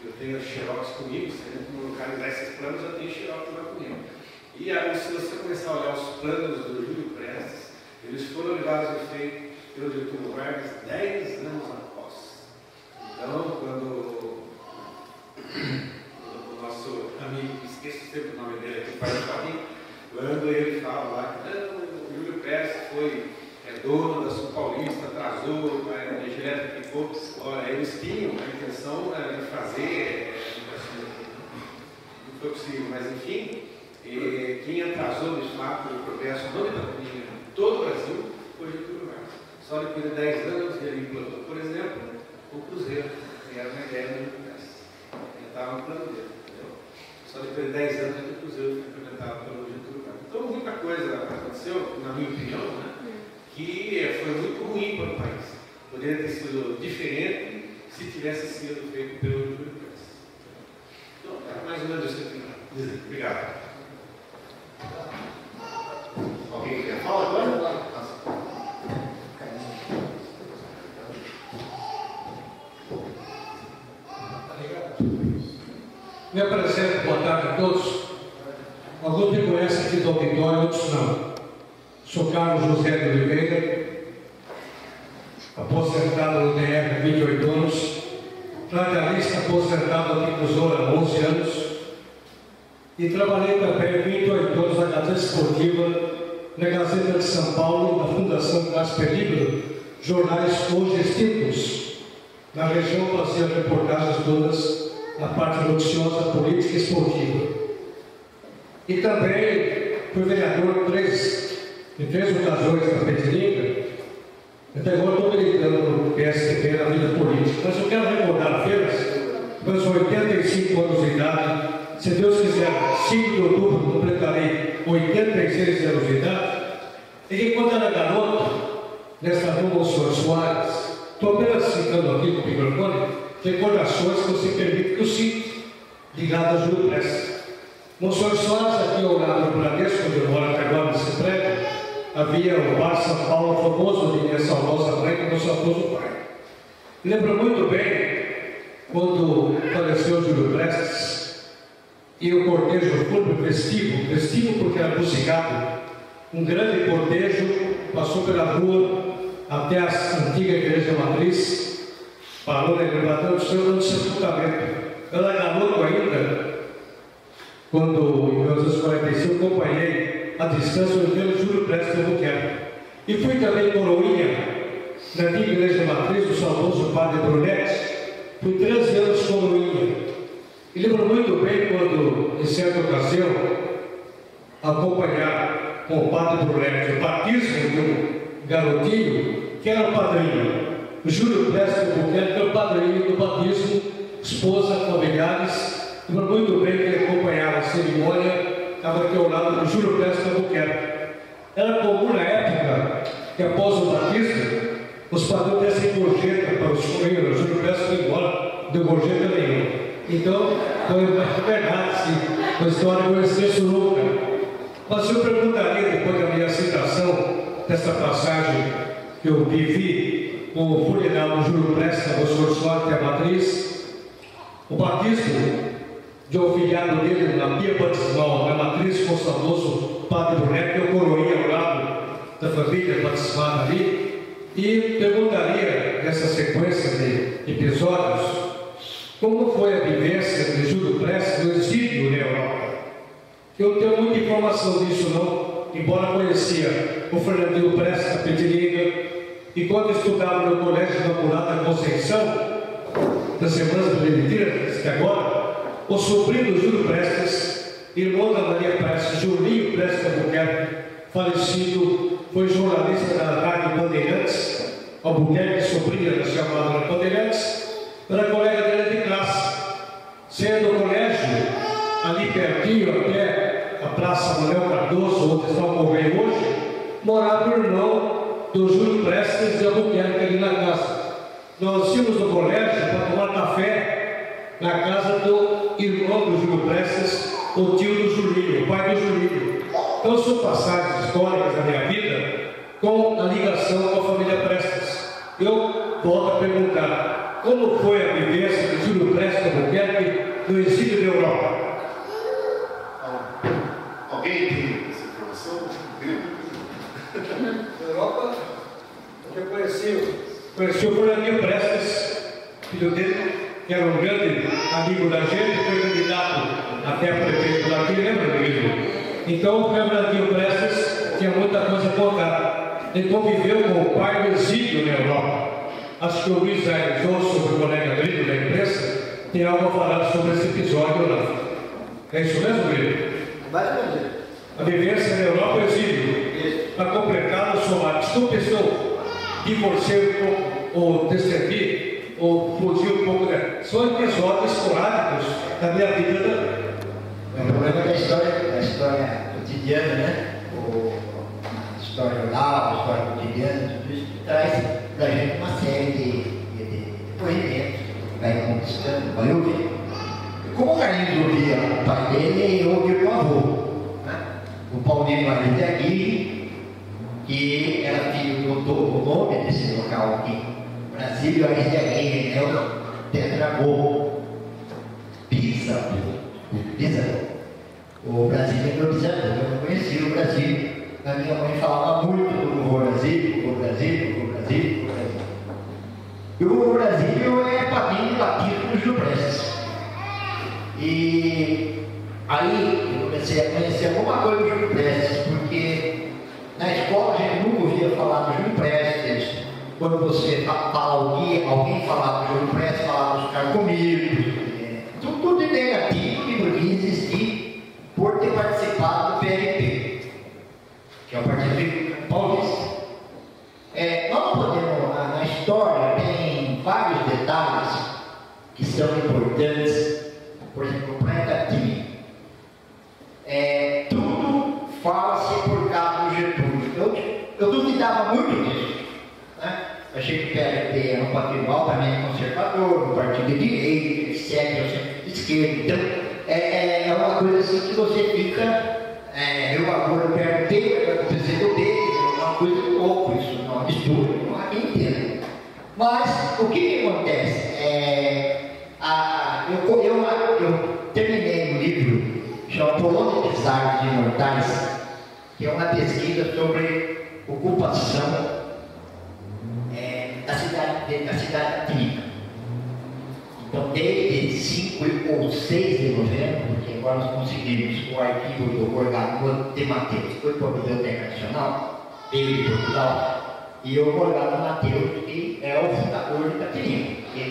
[SPEAKER 11] Eu tenho xerox comigo, se a gente não localizar esses planos, eu tenho xerox lá comigo. E aí, se você começar a olhar os planos do Júlio Prestes, eles foram levados a efeito pelo Getúlio Vargas 10 anos após. Então, quando o nosso amigo, esqueço sempre o nome dele aqui, quando ele fala lá que não, o Júlio Prestes foi dono da Sul Paulista, atrasou, a energia elétrica ficou. Ora, eles tinham a intenção de fazer, não foi possível, mas enfim, quem atrasou de fato o progresso do Itapetininga em todo o Brasil foi Getúlio Vargas. Só depois de 10 anos ele implantou, por exemplo, o Cruzeiro, que era uma ideia do Júlio Prestes. Ele estava no plano dele, entendeu? Só depois de 10 anos que o Cruzeiro foi implementado pelo Getúlio Vargas. Então muita coisa aconteceu, na minha opinião, né? Que foi muito ruim para o país. Poderia ter sido diferente se tivesse sido feito pelo Júlio Prestes. Então, é mais ou menos isso que eu tenho a dizer. Obrigado.
[SPEAKER 7] Alguém quer falar agora?
[SPEAKER 12] Me apresento, boa tarde a todos. Alguns me conhecem aqui do auditório, outros não. Sou Carlos José de Oliveira, aposentado no DR há 28 anos, radialista aposentado aqui no Zona há 11 anos e trabalhei também 28 anos na Gazeta Esportiva, na Gazeta de São Paulo, na Fundação Casper Libro, jornais hoje extintos. Na região fazia reportagens todas na parte noticiosa, política e esportiva. E também fui vereador em 3 ocasiões na Itapetininga. Até agora estou militando no PSDB na vida política. Mas eu quero recordar apenas, meus 85 anos de idade, se Deus quiser, 5 de outubro completarei 86 anos de idade, e que quando era garoto, nessa rua Monsenhor Soares, estou apenas citando aqui com o microfone, recordações que você permite que eu cite, ligado a Júlio Prestes. Monsenhor Soares, aqui ao lado do Bradesco, onde eu moro até agora nesse prédio, havia o Bar São Paulo famoso de minha saudosa mãe com meu saudoso pai. Lembro muito bem quando faleceu Júlio Prestes e o cortejo fúnebre festivo porque era musicado, um grande cortejo passou pela rua até a antiga igreja matriz, parou na elevador do seu sepultamento. Eu era garoto ainda, quando em 1945 acompanhei a distância o enterro de Júlio Prestes de Albuquerque. E fui também coroinha na antiga igreja matriz do saudoso padre Brunetti. Fui 13 anos coroinha. E lembro muito bem quando, em certa ocasião, acompanhar com o padre Brunetti o batismo de um garotinho que era o padrinho. O Júlio Prestes de Albuquerque era o padrinho do batismo, esposa, familiares. Lembro muito bem que ele acompanhava a cerimônia, estava aqui ao lado do Júlio Prestes de Albuquerque. Era comum na época que após o batismo, os padrinhos dessem gorjeta para os coroinhos. O Júlio Prestes foi embora, deu gorjeta nenhuma. Então, foi verdade, sim, uma história que eu esqueço nunca. Mas eu perguntaria, depois da minha citação, dessa passagem que eu vivi com o funeral do Júlio Prestes, da Monsenhor Soares, a matriz, o batismo de um filhado dele na pia batismal, na matriz com o saudoso padre Brunetti, eu coroinha ao lado da família batismada ali, e perguntaria nessa sequência de episódios como foi a vivência de Júlio Prestes no exílio na Europa. Eu não tenho muita informação disso não, embora conhecia o Fernandinho Prestes da Petiringa, e quando estudava no Colégio Imaculada Conceição, das Semanas Beneditinas, que agora, o sobrinho do Júlio Prestes, irmão da Maria Prestes, Julinho Prestes Albuquerque, falecido, foi jornalista da Rádio Bandeirantes, Albuquerque, sobrinha da chamada Bandeirantes, era colega dele de classe, sendo o colégio ali pertinho, até a Praça Manuel Cardoso, onde está o Correio hoje, morava o irmão do Júlio Prestes de Albuquerque ali na casa. Nós íamos no colégio para tomar café na casa do irmão do Júlio Prestes, o tio do Julinho, o pai do Julinho. Então são passagens históricas da minha vida com a ligação com a família Prestes. Eu volto a perguntar, como foi a vivência de Júlio Prestes de Albuquerque no exílio da Europa?
[SPEAKER 7] Alguém tem essa informação?
[SPEAKER 12] Na Europa, eu conheci o Fernandinho Prestes, filho dele, que era um grande amigo da gente, foi candidato até a prefeito daqui, lembra, Miguel? Então o Fernandinho Prestes tinha muita coisa a contar. Ele conviveu com o pai do exílio na Europa. Acho que o Luiz Aires, sobre o colega Brito da imprensa, tem algo a falar sobre esse episódio lá. É isso mesmo, Brito? A vivência na Europa é exílio. Para completar o somato, estou pensando, divorciei um pouco, ou descendi, ou fugir um pouco, né? São episódios esporádicos da minha vida.
[SPEAKER 13] O problema da história cotidiana, né? A história oral, a história cotidiana, tudo isso traz para a gente uma série de depoimentos, vai conquistando, vai ouvir. Como o Carlinhos ouvia o pai dele, eu ouvi o avô, né? O Paulinho Marita Aguirre, que era filho do nome desse local aqui, Brasília, Aguirre Aguirre, né? O Tetragol, Pisa. O Brasil é meu bisavô, eu não conhecia o Brasil. A minha mãe falava muito do Brasil, o Brasil. E o Brasil é padrinho latino do Júlio Prestes. E aí eu comecei a conhecer alguma coisa do Júlio Prestes, porque na escola a gente nunca ouvia falar do Júlio Prestes. Quando você fala alguém falava do Júlio Prestes, falava dos carcomidos. Tudo de negativo que podia existir por ter participado do PRP, que é o Partido Paulista. Nós não podemos, na história tem vários detalhes que são importantes, por exemplo, o planeta Time. Tudo fala-se por causa do Getúlio. Eu duvidava muito disso, né? Achei que o PRP era um partido altamente conservador, um partido de direita, etc., eu sempre de esquerda. Então, é uma coisa assim que você fica, eu agora o PRP, vai acontecer do B, é uma coisa louca, isso não é uma mistura, não há quem entenda. Mas, o que acontece? Eu terminei um livro chamado Polônia de Árvores Imortais, que é uma pesquisa sobre ocupação da cidade química. Então, desde 5 ou 6 de novembro, porque agora nós conseguimos o arquivo do Organo de Mateus, foi para a Biblioteca Nacional, veio de Portugal, e o Organo Mateus, que é o fundador de Itapetininga, que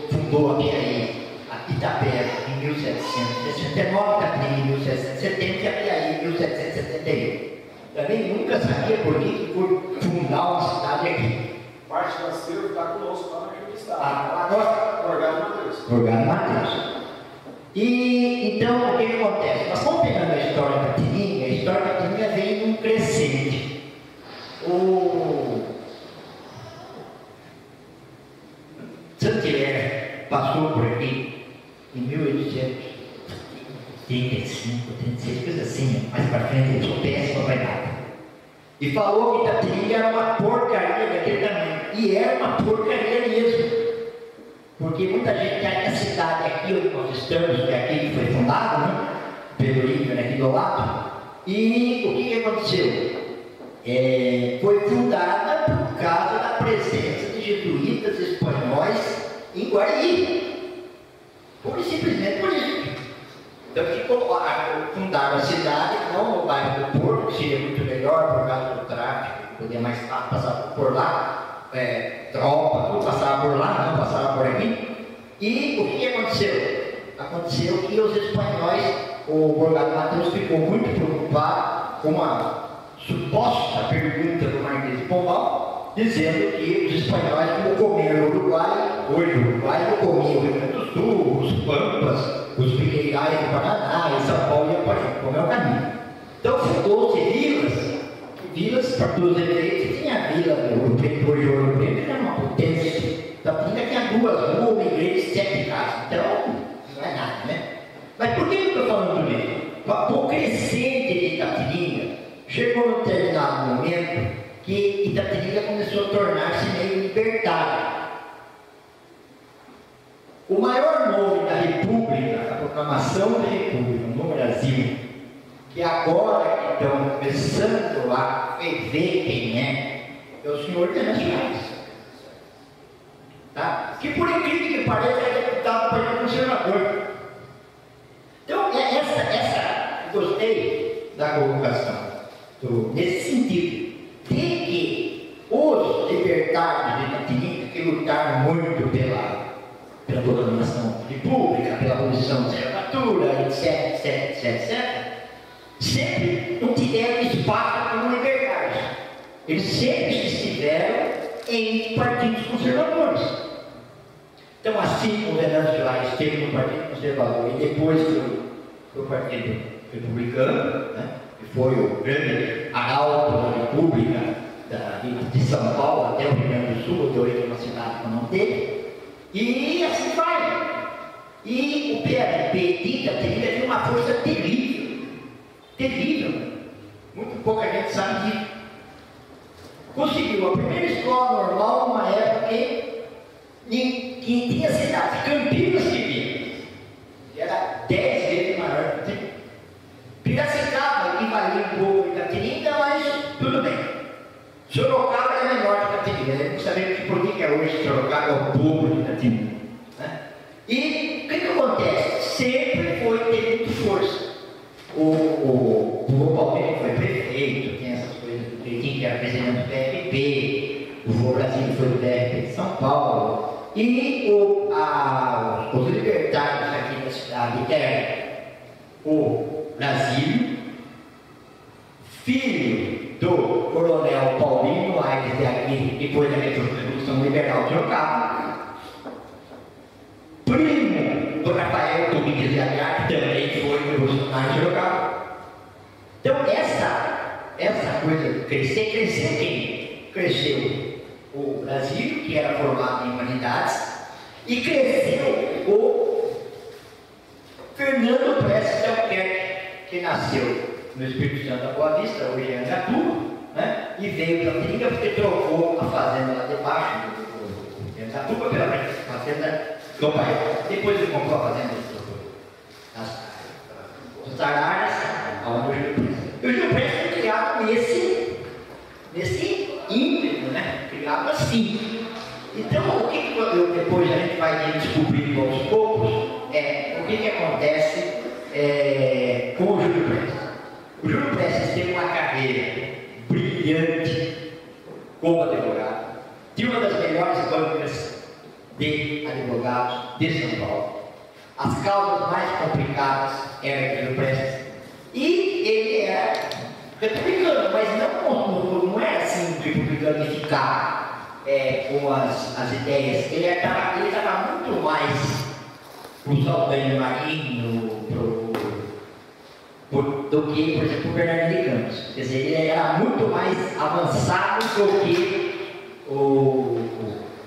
[SPEAKER 13] fundou a Piaí, a Itapera, em 1769, Itapetininga em 1770 e a Piaí em 1771. Também nunca sabia por que foi fundar uma cidade aqui.
[SPEAKER 14] Parte do acervo está conosco lá naquele estado.
[SPEAKER 13] Agora, Organo Mateus. E então o que acontece? Nós estamos pegando a história da Itapetininga, a história da Itapetininga vem num crescente. O Saint-Hilaire passou por aqui em 1835, 36, coisa assim, mais para frente, ele sou péssimo, vai nada. E falou que Itapetininga era uma porcaria daquele tamanho. E era uma porcaria mesmo. Porque muita gente acha que a cidade aqui onde nós estamos, que é aqui que foi fundado, né? Pelo Líbano, aqui do lado. E o que aconteceu? Foi fundada por causa da presença de jesuítas espanhóis em Guarani. Foi simplesmente político. Então, fundaram a cidade, não no bairro do Porto, que seria muito melhor por causa do tráfico, podia mais fácil passar por lá, tropa, tudo passava por lá, não passava por aqui. E o que aconteceu? Aconteceu que os espanhóis, o Borgado Matheus ficou muito preocupado com uma suposta pergunta do Marquês de Pombal, dizendo que os espanhóis não comiam no Uruguai, hoje o Uruguai não comia o Rio Grande do Sul, os Pampas, os Pinheirais do Paraná, e São Paulo ia para comer o caminho. Então fundou-se vilas para todos os eleitos. Tinha a vila do Preto de Ouro Preto, que era uma potência. Tapinha tinha 2 ruas, uma igreja, 7 casas. Então, não é nada, né? Mas por que eu estou falando disso? O crescente de Itapetininga chegou num determinado momento que Itapetininga começou a tornar-se meio libertário. O maior nome da República, a proclamação da República no Brasil, que agora estão começando a ver quem é o senhor Venâncio Aires. Tá? Que por incrível que pareça é deputado do Partido Conservador. Então, gostei da colocação, nesse sentido, de que os libertários de Itapetininga, que lutaram muito pela proclamação república, pela abolição da escravatura, etc., sempre não tiveram espaço como libertários. Eles sempre estiveram em partidos conservadores. Então, assim como o Venâncio Aires esteve no Partido Conservador e depois foi no Partido Republicano, né, que foi o grande arauto da República de São Paulo até o Rio Grande do Sul, que hoje é uma cidade que não teve, e assim vai. E o PRP de Itapetininga tem uma força terrível, terrível. Muito pouca gente sabe disso. Conseguiu a primeira escola normal numa época que tinha cidade, Campinas que era 10 vezes maior que tem. Piracicaba, que valia um pouco de Itapetininga, mas tudo bem. Sorocaba é menor que Itapetininga, não sabemos por que hoje Sorocaba é o povo de Itapetininga. Né? E o que acontece? Sempre foi ter muito força. O Palmeiras foi prefeito, tem essas coisas do Cleitinho, que era presidente do PRP, o Brasil foi do PRP de São Paulo, e os libertários aqui da cidade eram o Brasil, filho do coronel Paulino Aires de Aguirre, depois da Revolução Liberal de Sorocaba, primo do Rafael Domingos de Aguiar, que também foi revolucionário de Sorocaba. Então, essa coisa de crescer quem? Cresceu o Brasil, que era formado em humanidades, e cresceu o Fernando Prestes de Albuquerque, que nasceu no Espírito Santo da Boa Vista, hoje é Angatuba, né? E veio para Itapetininga porque trocou a fazenda lá debaixo do Angatuba pela fazenda do pai. Depois ele comprou a fazenda dos Araras, onde o Júlio Prestes. E o Júlio Prestes foi criado nesse ímpeto, né? Criado assim. Então, o que depois a gente vai descobrindo aos poucos o que acontece com o Júlio Prestes. O Júlio Prestes teve uma carreira brilhante como advogado, de uma das melhores bancas de advogados de São Paulo. As causas mais complicadas eram de Júlio Prestes. E ele era republicano, mas não era assim republicano de ficar com as ideias. Ele estava muito mais para o Saldanha Marinho, do que, por exemplo, o Bernardo de Campos. Quer dizer, ele era muito mais avançado do que o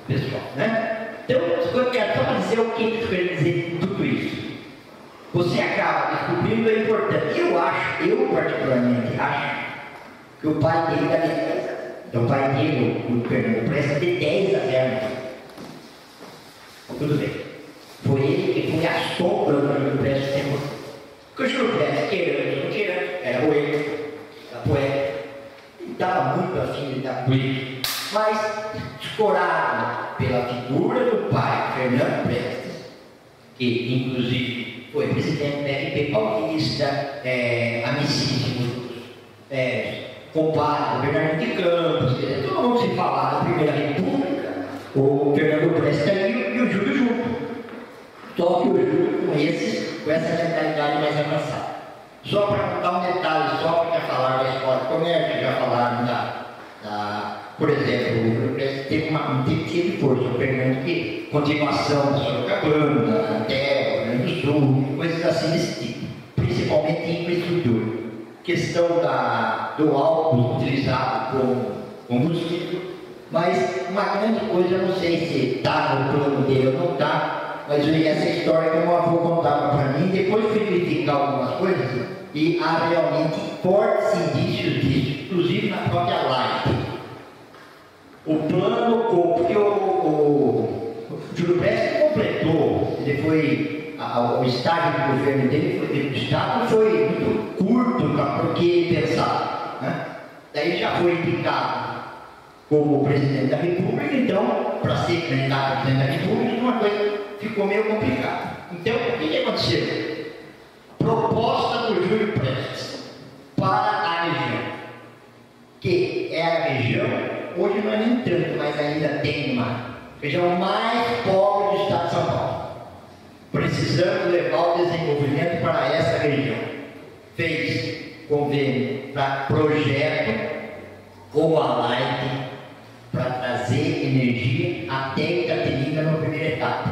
[SPEAKER 13] pessoal, né? Então, eu quero só dizer o que eu quero dizer com tudo isso. Você acaba descobrindo a importância. Eu particularmente acho que o pai dele, o Fernando Prestes, de 10 a 0. Tudo bem. Foi ele que foi a sombra do Júlio Prestes tempo. Porque o Júlio Prestes, queirando, era poeta, e estava muito afim da política. Mas, escorado pela figura do pai, Fernando Prestes, que inclusive foi presidente da RP Paulista, amicíssimo, compadre Bernardo de Campos, todo mundo se fala da Primeira República, o Fernando Presta e o Júlio junto. Só que o Júlio com essa mentalidade mais avançada. Só para contar um detalhe, só para falar da escola de comércio, já falaram por exemplo, teve força, o Fernando, que continuação da Sorocabana, até o Rio Grande do Sul, coisas assim desse tipo, principalmente em infraestrutura. Questão do álcool utilizado como combustível, mas uma grande coisa, eu não sei se está no plano dele ou não está, mas essa história que o meu avô contava para mim, depois fui verificar algumas coisas, e há realmente fortes indícios disso, inclusive na própria live. O plano, porque o Júlio Prestes completou, ele foi, o estágio do governo dele, o estado foi muito curto porque ele pensava, né? Daí já foi indicado como presidente da República, então, para ser candidato a presidente da República, uma coisa ficou meio complicada. Então, o que aconteceu? Proposta do Júlio Prestes para a região, que é a região, hoje não é nem tanto, mas ainda tem uma região mais pobre do estado de São Paulo. Precisamos levar o desenvolvimento para essa região. Fez convênio para projeto com a Light para trazer energia até Itapetininga na primeira etapa.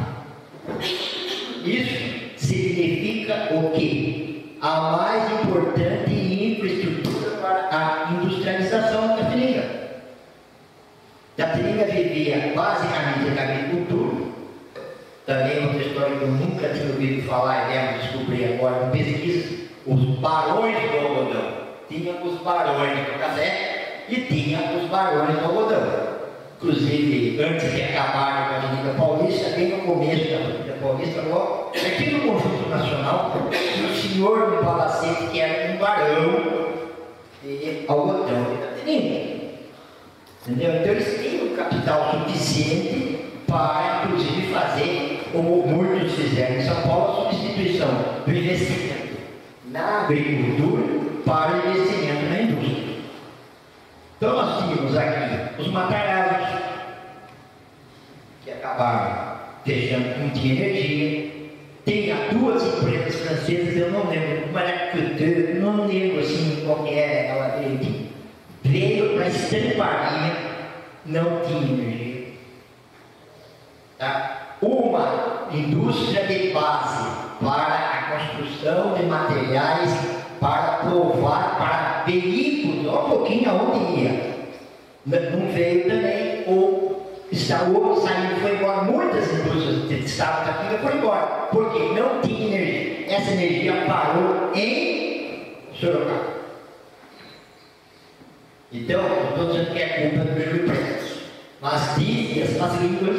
[SPEAKER 13] Isso significa o quê? A mais importante infraestrutura para a industrialização da Itapetininga. Itapetininga vivia basicamente da agricultura. Também outra história que eu nunca tinha ouvido falar e devo descobrir agora em pesquisa, os barões do algodão. Tinha os barões do café e tinha os barões do algodão. Inclusive, antes de acabar com a Avenida Paulista, bem no começo da Avenida Paulista, logo, aqui no Conjunto Nacional, o senhor do Palacete, que era um barão de algodão de Itapetininga. Entendeu? Então eles tinham capital suficiente para, inclusive, fazer, como muitos fizeram em São Paulo, a substituição do investimento na agricultura para o investimento na indústria. Então nós tínhamos aqui os Matarazos, que acabaram fechando, não tinha energia. Tem duas empresas francesas, eu não lembro, Maracutê, não lembro assim qual era, ela veio para Estamparia, não tinha energia. Tá? Uma indústria de base para a construção de materiais para provar para veículos, olha um pouquinho aonde ia. Não veio também, ou saiu, foi embora. Muitas indústrias de estado da foram embora, porque não tinha energia. Essa energia parou em Sorocaba. Então, eu estou dizendo que é culpa do Júlio Prestes. Mas dizem as línguas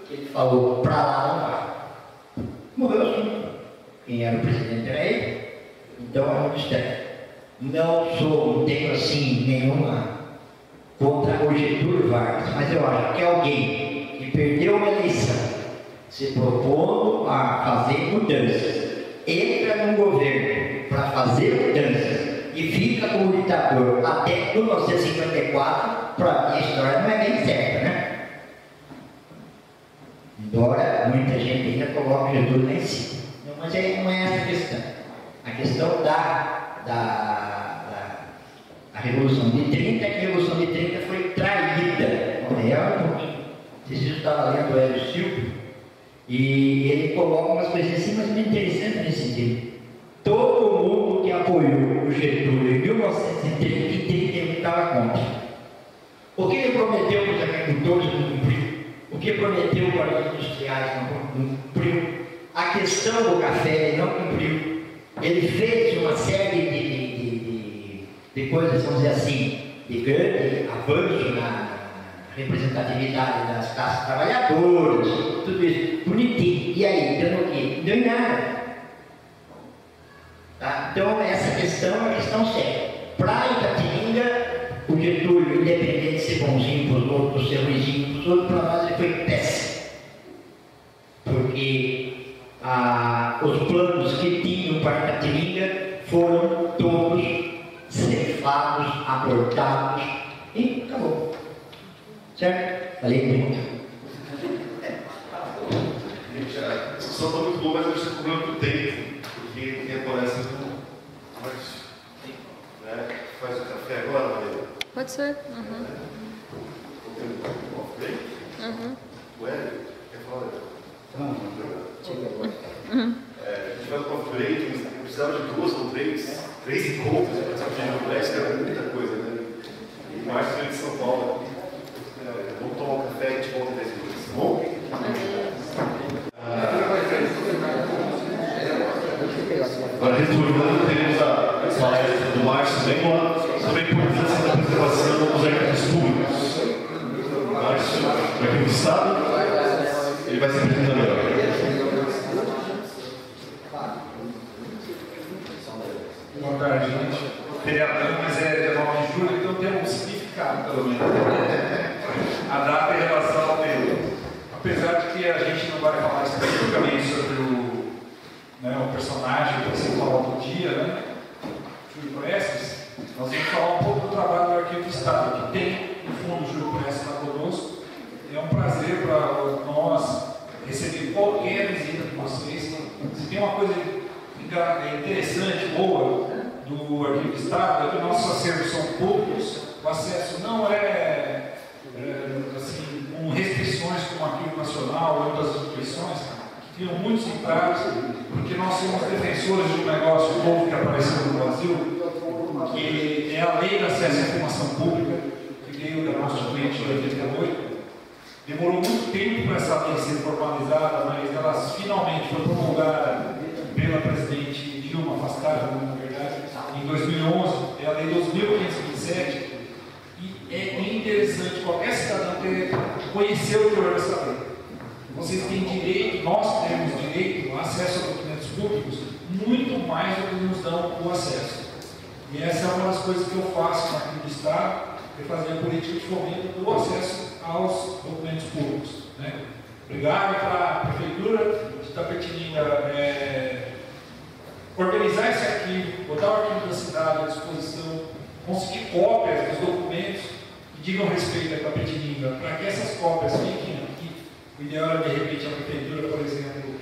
[SPEAKER 13] que ele falou, para lá não vai. Morreu o assunto. Quem era o presidente era ele. Então é um mistério. Não tenho assim nenhuma contra o Getúlio Vargas, mas eu acho que alguém que perdeu uma eleição, se propondo a fazer mudanças, entra num governo para fazer mudanças e fica como ditador até 1954, para mim a história não é bem certa, né? Embora muita gente ainda coloque o Getúlio lá em cima. Não, mas aí não é essa a questão. A questão da Revolução de 30, que a Revolução de 30 foi traída. Vocês estavam lendo o Hélio Silva, e ele coloca umas coisas assim, mas muito interessantes nesse sentido. Todo mundo que apoiou o Getúlio em 1930 e 31 estava contra. O que ele prometeu para os agricultores não cumpriu. O que prometeu para os industriais não cumpriu. A questão do café ele não cumpriu. Ele fez uma série de coisas, vamos dizer assim, de grande avanço na representatividade das classes trabalhadoras, tudo isso, bonitinho. E aí, dando o quê? Não deu em nada. Tá? Então, essa questão é uma questão séria. Para Itapetininga, o Getúlio, independente de ser bonzinho para os outros, ser ruizinho para os outros, para nós ele foi péssimo. Porque a os planos que tinham para Itapetininga foram todos cefados, abortados e acabou. Certo? Falei muito.
[SPEAKER 7] A discussão está muito boa, mas eu estou cobrando do tempo, porque quem aparece faz o café agora, Maria?
[SPEAKER 15] Pode ser.
[SPEAKER 7] O Hélio, quer falar? A gente faz o coffee break, precisava de 2 ou 3 encontros para discutir o Brest, que era muita coisa, né? E mais de São Paulo. Vamos tomar um café e a gente volta em 10 minutos, tá bom? Agora, retornando, teremos a palestra do Márcio Lema sobre a importância da preservação dos arquivos públicos. Márcio, do Arquivo do Estado, ele vai se apresentar melhor.
[SPEAKER 9] Boa tarde, gente. Feriadão, mas é 19 de julho, então tem um significado, pelo menos. A data em relação ao período. Apesar de que a gente não vai falar especificamente sobre o personagem principal do dia, né? Júlio Prestes, nós vamos falar um pouco do trabalho do Arquivo do Estado, que tem, no fundo, o Júlio Prestes lá conosco. É um prazer para nós receber qualquer visita de vocês. Se tem uma coisa interessante, boa, do Arquivo do Estado, é que nossos acervos são públicos, o acesso não é assim, com restrições como o Arquivo Nacional ou outras instituições, que criam muitos entraves, porque nós somos defensores de um negócio novo que apareceu no Brasil, que é a Lei de Acesso à Informação Pública, que veio da nossa frente em 88. Demorou muito tempo para essa lei ser formalizada, mas ela finalmente foi promulgada pela presidente Dilma, afastada, na verdade, em 2011, é a Lei 2527, e é interessante qualquer cidadão conhecer o teor dessa lei. Vocês têm direito, nós temos direito ao acesso a documentos públicos muito mais do que nos dão o acesso. E essa é uma das coisas que eu faço aqui no Estado, é fazer a política de fomento do acesso aos documentos públicos. Né? Obrigado para a Prefeitura de Itapetininga organizar esse arquivo, botar o arquivo da cidade à disposição, conseguir cópias dos documentos que digam respeito a Itapetininga, para que essas cópias fiquem aqui. O ideal é, de repente, a Prefeitura, por exemplo,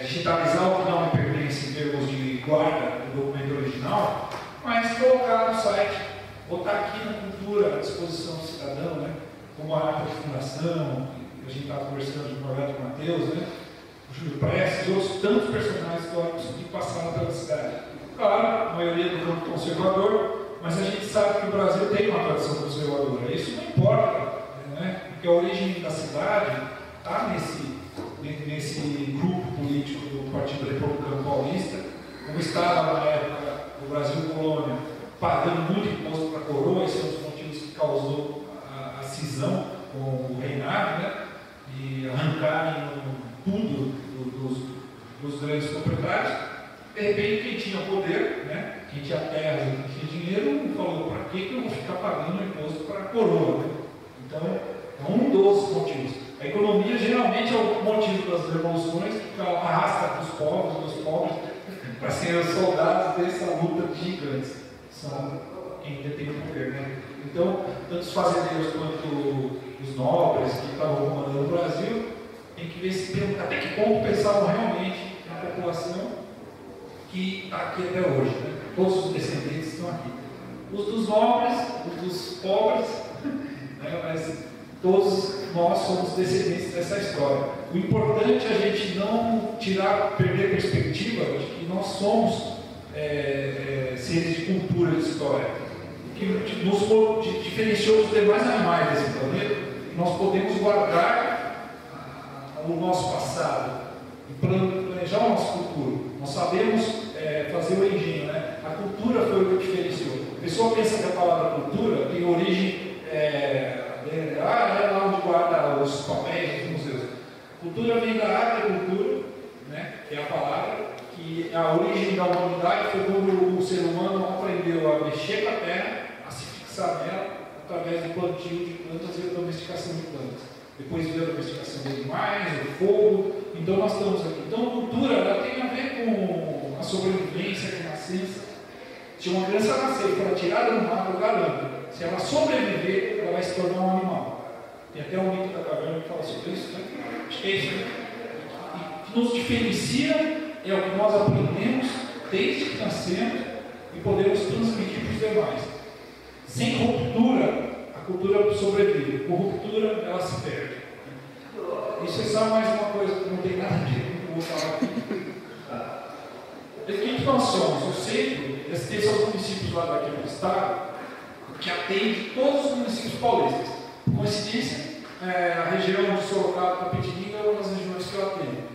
[SPEAKER 9] digitalizar o que não me pertence em termos de guarda do documento original, mas colocar no site, botar aqui na cultura à disposição do cidadão, né? Como a ata de fundação, que a gente estava conversando de Morgado Mateus, né? O Júlio Prestes e outros tantos personagens históricos que passaram pela cidade. Claro, a maioria do campo conservador, mas a gente sabe que o Brasil tem uma tradição conservadora. Isso não importa, né? Porque a origem da cidade está nesse grupo político do Partido Republicano Paulista, como estava na época do Brasil colônia, pagando muito imposto para a coroa. Esse é um dos motivos que causou a cisão com o reinado, né? E arrancarem tudo dos grandes proprietários. De repente, quem tinha poder, né? Quem tinha terras e quem tinha dinheiro, falou: para que eu vou ficar pagando imposto para a coroa? Né? Então, é um dos motivos. A economia geralmente é o motivo das revoluções, que arrasta os pobres, para serem os soldados dessa luta de gigantes. São quem detém o poder, né? Então, tanto os fazendeiros quanto os nobres que estavam comandando o Brasil, tem que ver até que ponto pensavam realmente na população que está aqui até hoje. Né? Todos os descendentes estão aqui. Os dos nobres, os dos pobres, né? Mas todos nós somos descendentes dessa história. O importante é a gente não perder a perspectiva de que nós somos seres de cultura e de história, que nos diferenciou dos demais animais desse planeta. Nós podemos guardar o nosso passado e planejar o nosso futuro. Nós sabemos fazer o engenho, né? A cultura foi o que diferenciou. A pessoa pensa que a palavra cultura tem origem é lá onde guarda os papéis dos museus. Cultura vem da agricultura, né? Que é a palavra, que a origem da humanidade foi quando o ser humano aprendeu a mexer com a terra, a se fixar nela, através do plantio de plantas e a domesticação de plantas. Depois veio a domesticação de animais, o fogo, Então nós estamos aqui. Então a cultura ela tem a ver com a sobrevivência, com a nascença. Se uma criança nascer e for atirada no mar, eu garanto, se ela sobreviver, ela vai se tornar um animal. Tem até um mito da caverna que fala sobre isso, né? Acho que é isso, né? O que nos diferencia é o que nós aprendemos desde que nascemos e podemos transmitir para os demais. Sem ruptura, a cultura sobrevive. Com ruptura, ela se perde. Isso é só mais uma coisa que não tem nada a ver com o que eu vou falar aqui. O que nós somos? O centro, esses são os municípios lá daquele estado, que atende todos os municípios paulistas. Coincidência, a região de Sorocaba e Tapetininga é uma das regiões que eu atendo.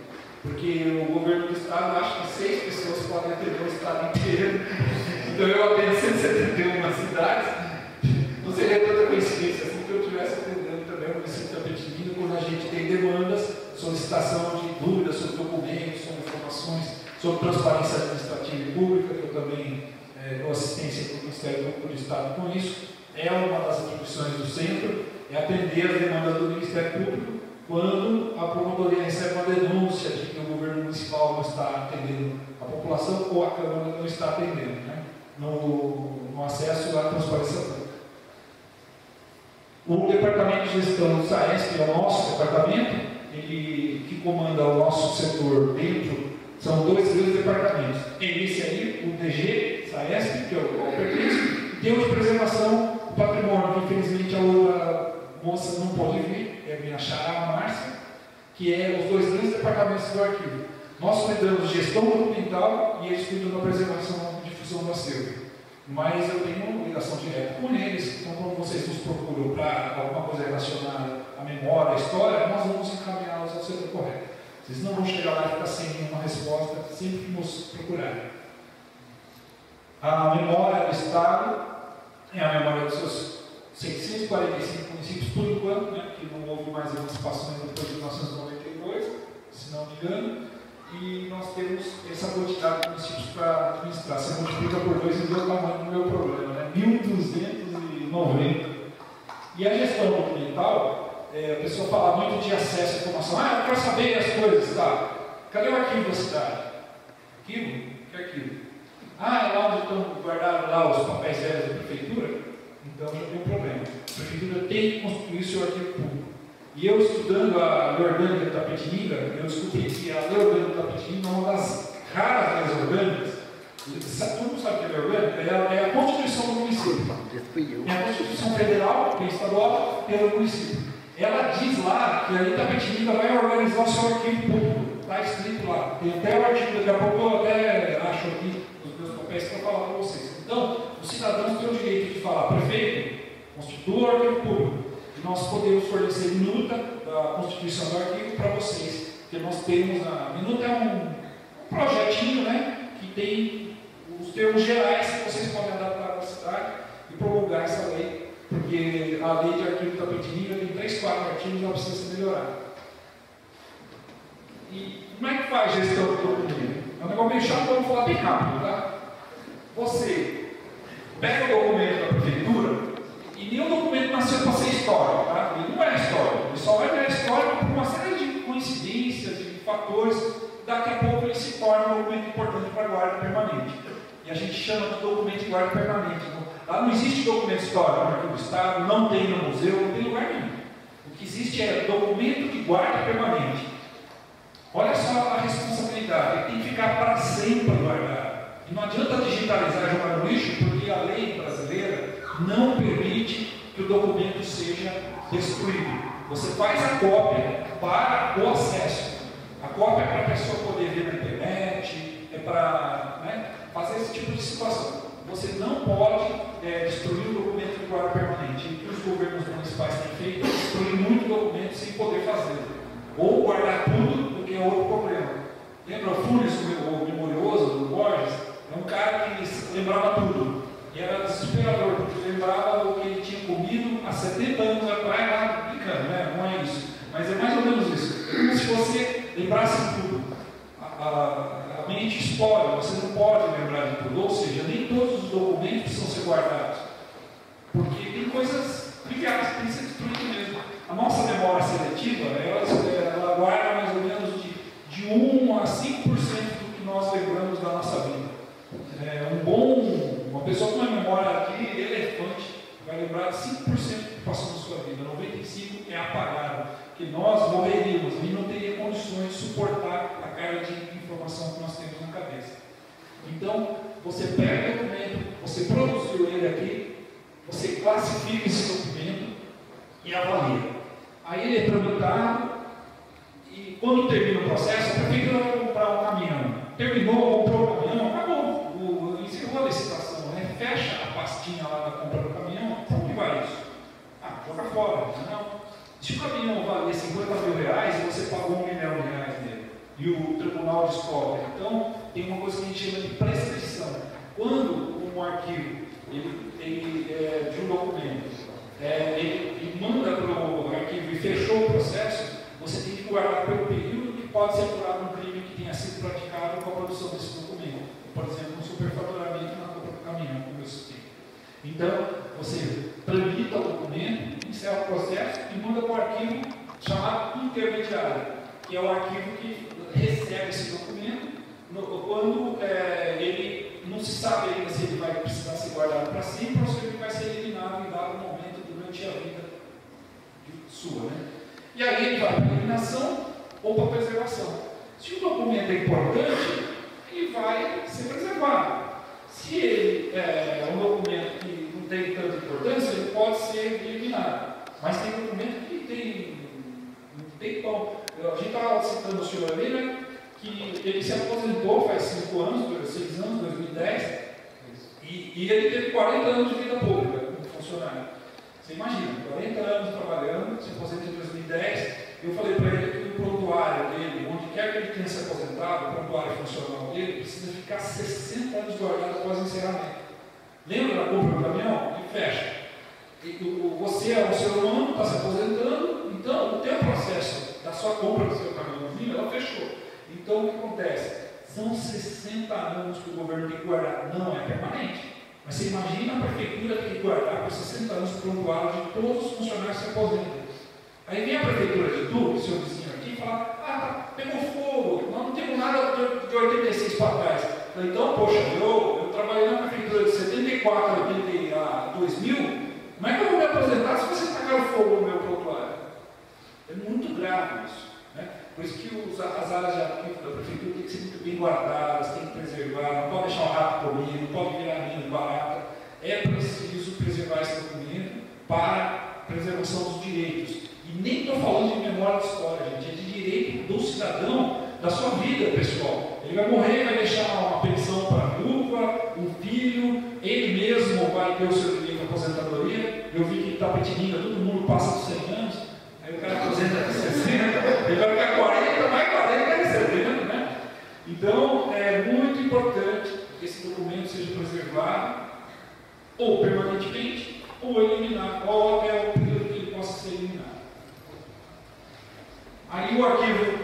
[SPEAKER 9] Porque o governo do estado acha que 6 pessoas podem atender o estado inteiro. Então eu atendo 171 cidades. Não seria tanta coincidência assim que eu estivesse atendendo também o município de Tapetininga quando a gente tem demandas, solicitação de dúvidas sobre documentos, sobre informações, sobre transparência administrativa e pública, que eu também dou assistência do Ministério Público do Estado com isso. É uma das atribuições do centro, é atender as demandas do Ministério Público quando a promotoria recebe uma denúncia de que o governo municipal não está atendendo a população ou a Câmara não está atendendo, né, no acesso à transparência pública. O Departamento de Gestão do SAESP é o nosso departamento, ele que comanda o nosso setor dentro. São 2 grandes departamentos. Tem esse aí, o DG, SAESP, que é o qual pertence, e tem o de preservação do patrimônio, que infelizmente a outra moça não pode vir, é a minha xará, a Márcia, que é os 2 grandes departamentos do arquivo. Nós cuidamos de gestão documental e eles cuidam da preservação e difusão do acervo. Mas eu tenho ligação direta com eles, então quando vocês nos procuram para alguma coisa relacionada à memória, à história, nós vamos encaminhá-los ao setor correto. Vocês não vão chegar lá e ficar sem nenhuma resposta, sempre que nos procurarem. A memória do Estado é a memória dos seus 645 municípios, por enquanto, né, que não houve mais emancipações depois de 1992, se não me engano, e nós temos essa quantidade de municípios para administrar. Você multiplica por 2 e vê o tamanho do meu problema, né? 1.290. E a gestão documental, a pessoa fala muito de acesso à informação. Eu quero saber as coisas, tá? Cadê o arquivo da cidade? Arquivo? Que arquivo? É lá onde estão guardados lá os papéis velhos da prefeitura? Então já tem um problema. A prefeitura tem que construir seu arquivo público. E eu estudando a lei orgânica de Tapetininga, eu descobri que a lei orgânica de Tapetininga é uma das raras leis orgânicas. Todo mundo sabe o que é lei orgânica? É a Constituição do município. É a Constituição Federal, que é estadual, pelo município. Ela diz lá que a lei Tapetininga vai organizar o seu arquivo público. Está escrito lá. Tem até o artigo, daqui a pouco eu até acho aqui os meus papéis para falar para vocês. Então, os cidadãos têm o direito de falar, prefeito, constitua o arquivo público. Nós podemos fornecer minuta da constituição do arquivo para vocês, porque nós temos a minuta é um projetinho, né, que tem os termos gerais que vocês podem adaptar para a cidade e promulgar essa lei, porque a lei de arquivo da Tapetininga tem 3, 4 artigos e ela precisa ser melhorada. E como é que faz gestão do documento? É um negócio meio chato, vamos falar bem rápido, tá? Você pega o documento da prefeitura. E nenhum documento nasceu para ser histórico, tá? Ele não é histórico, ele só vai virar histórico por uma série de coincidências, de fatores. Daqui a pouco ele se torna um documento importante para a guarda permanente. E a gente chama de documento de guarda permanente. Lá não existe documento histórico no arquivo do Estado, não tem no museu, não tem lugar nenhum. O que existe é documento de guarda permanente. Olha só a responsabilidade, ele tem que ficar para sempre guardado. E não adianta digitalizar e jogar no lixo, porque a lei brasileira não permite que o documento seja destruído. Você faz a cópia para o acesso. A cópia é para a pessoa poder ver na internet, é para, né, fazer esse tipo de situação. Você não pode destruir o documento de guarda permanente. E o que os governos municipais têm feito é destruir muito documento sem poder fazê-lo. Ou guardar tudo, o que é outro problema. Lembra o Funes, o memorioso, do Borges? É um cara que lembrava tudo. E era desesperador, porque lembrava o que ele tinha comido há 70 anos atrás, lá brincando, né? Não é isso. Mas é mais ou menos isso. É como se você lembrasse tudo. A mente explora, você não pode lembrar de tudo. Ou seja, nem todos os documentos precisam ser guardados. Porque tem coisas ligadas, tem que ser destruído mesmo. A nossa memória seletiva, ela guarda mais ou menos de a 5% do que nós lembramos da nossa vida. Uma pessoa com uma memória aqui elefante vai lembrar de 5% que passou na sua vida, 95% é apagado, que nós morreríamos e não teria condições de suportar a carga de informação que nós temos na cabeça. Então, você pega o documento, você produziu ele aqui, você classifica esse documento e avalia. Aí ele é tramitado e quando termina o processo, a prefeitura vai comprar um caminhão. Terminou, comprou o caminhão, acabou, encerrou a licitação, né? Fecha a pastinha lá da compra do caminhão, para que vai isso? Joga fora, não. Se o caminhão valia 50 mil reais e você pagou R$1 milhão nele, e o tribunal descobre, então tem uma coisa que a gente chama de prescrição. Quando um arquivo de um documento ele manda para o arquivo e fechou o processo, você tem que guardar pelo período que pode ser apurado um crime que tenha sido praticado com a produção desse documento. Por exemplo, um superfaturamento na compra do caminhão, como eu citei. Então, você tramita o documento, encerra o processo e manda para o arquivo chamado intermediário, que é o arquivo que recebe esse documento quando ele não se sabe ainda se ele vai precisar ser guardado para sempre ou se ele vai ser eliminado em dado momento durante a vida sua, né? E aí ele vai para a eliminação ou para a preservação. Se o documento é importante, ele vai ser preservado. Se ele é um documento que não tem tanta importância, ele pode ser eliminado. Mas tem documento que não tem como. A gente estava citando o senhor ali, né, que ele se aposentou faz 5 anos, 6 anos, 2010, e ele teve 40 anos de vida pública como funcionário. Você imagina, 40 anos trabalhando, se aposentou em 2010, eu falei para ele que o prontuário dele, onde quer que ele tenha se aposentado, o prontuário funcional dele, precisa ficar 60 anos guardado após o encerramento. Lembra da compra do caminhão? Ele fecha. Você é um ser humano, está se aposentando, então o teu processo da sua compra do seu caminhãozinho, ela fechou. Então o que acontece? São 60 anos que o governo tem que guardar. Não é permanente. Mas você imagina a prefeitura ter que guardar por 60 anos o prontuário de todos os funcionários que se aposentam. Aí vem a prefeitura de Tu, seu vizinho aqui, e fala, pegou fogo, nós não temos nada de 86 para trás. Então, poxa, eu trabalhei na prefeitura de 74 a 2000, como é que eu vou me aposentar se você tacar fogo no meu prontuário? É muito grave isso, né? Por isso que as áreas de ativo da prefeitura têm que ser muito bem guardadas, tem que preservar, não pode deixar o rato comer, não pode virar ninho, barata. É preciso preservar esse documento para preservação dos direitos. E nem estou falando de memória de história, gente, é de direito do cidadão, da sua vida pessoal. Ele vai morrer, vai deixar uma pensão para a viúva, um filho, ele mesmo vai ter o seu direito de aposentadoria. Eu vi que em Itapetininga todo mundo passa dos 100 anos, aí o cara aposenta com 60, ele vai ficar 40, mais 40 recebendo, né? Então é muito importante que esse documento seja preservado, ou permanentemente, ou eliminado, ou até o período que ele possa ser eliminado. Aí o arquivo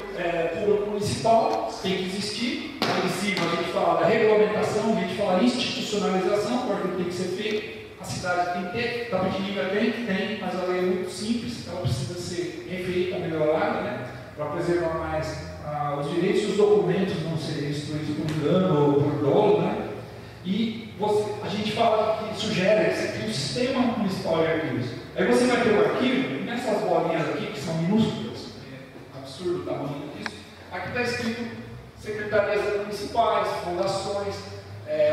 [SPEAKER 9] público municipal tem que existir. Aí em cima a gente fala da regulamentação, a gente fala institucionalização, o arquivo tem que ser feito, a cidade tem que ter, Itapetininga tem, mas a lei é muito simples, ela precisa ser refeita, melhorada, né, para preservar mais os direitos e os documentos não serem destruídos por engano ou por dolo, né? E a gente fala que sugere um sistema municipal de arquivos. Aí você vai ter o arquivo, nessas bolinhas aqui, que são minúsculas, absurdo o tamanho disso, aqui está escrito secretarias municipais, fundações,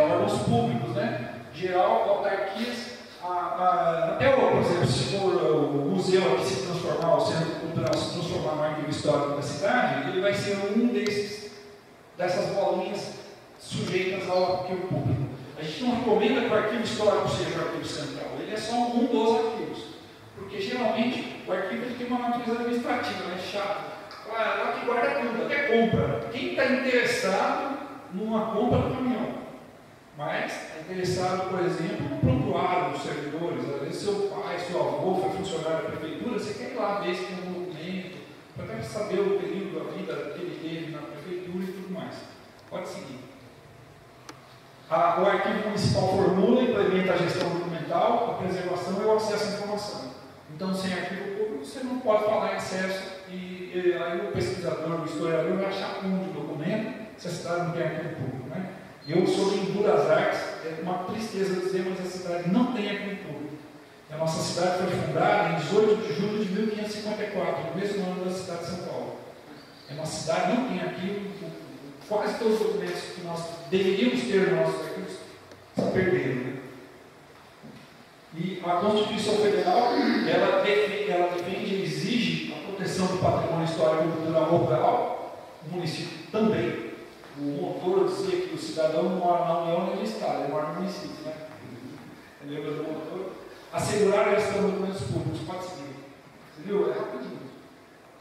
[SPEAKER 9] órgãos públicos, né? Geral, autarquias, até por exemplo, se for o museu aqui se transformar, o centro cultural se transformar no arquivo histórico da cidade, ele vai ser um dessas bolinhas sujeitas ao arquivo público. A gente não recomenda que o arquivo histórico seja o arquivo central, ele é só um dos arquivos, porque geralmente o arquivo tem uma natureza administrativa, né? Chato. Lá que guarda tudo, até compra. Quem está interessado numa compra do caminhão, mas está interessado, por exemplo, no prontuário dos servidores, às vezes seu pai, seu avô foi funcionário da prefeitura, você quer ir lá ver se tem um documento, para saber o período da vida que ele teve na prefeitura e tudo mais. Pode seguir. O arquivo municipal formula e implementa a gestão documental, a preservação e o acesso à informação. Então, sem arquivo público, você não pode falar em acesso e aí o pesquisador, o historiador vai achar um de documento Eu sou de Embu das Artes, é uma tristeza dizer, mas a cidade não tem aquele público. A nossa cidade foi fundada em 18 de julho de 1554, no mesmo ano da cidade de São Paulo. A nossa cidade não tem aquilo, quase todos os documentos que nós deveríamos ter nos nossos arquivos se perderam. Né? E a Constituição Federal, ela defende e exige a proteção do patrimônio histórico e cultural local, o município também. O motor dizia que o cidadão não mora na União nem no Estado, ele mora no município. Né? Lembra do motor? Assegurar a gestão de documentos públicos, pode seguir. Você viu? É rapidinho.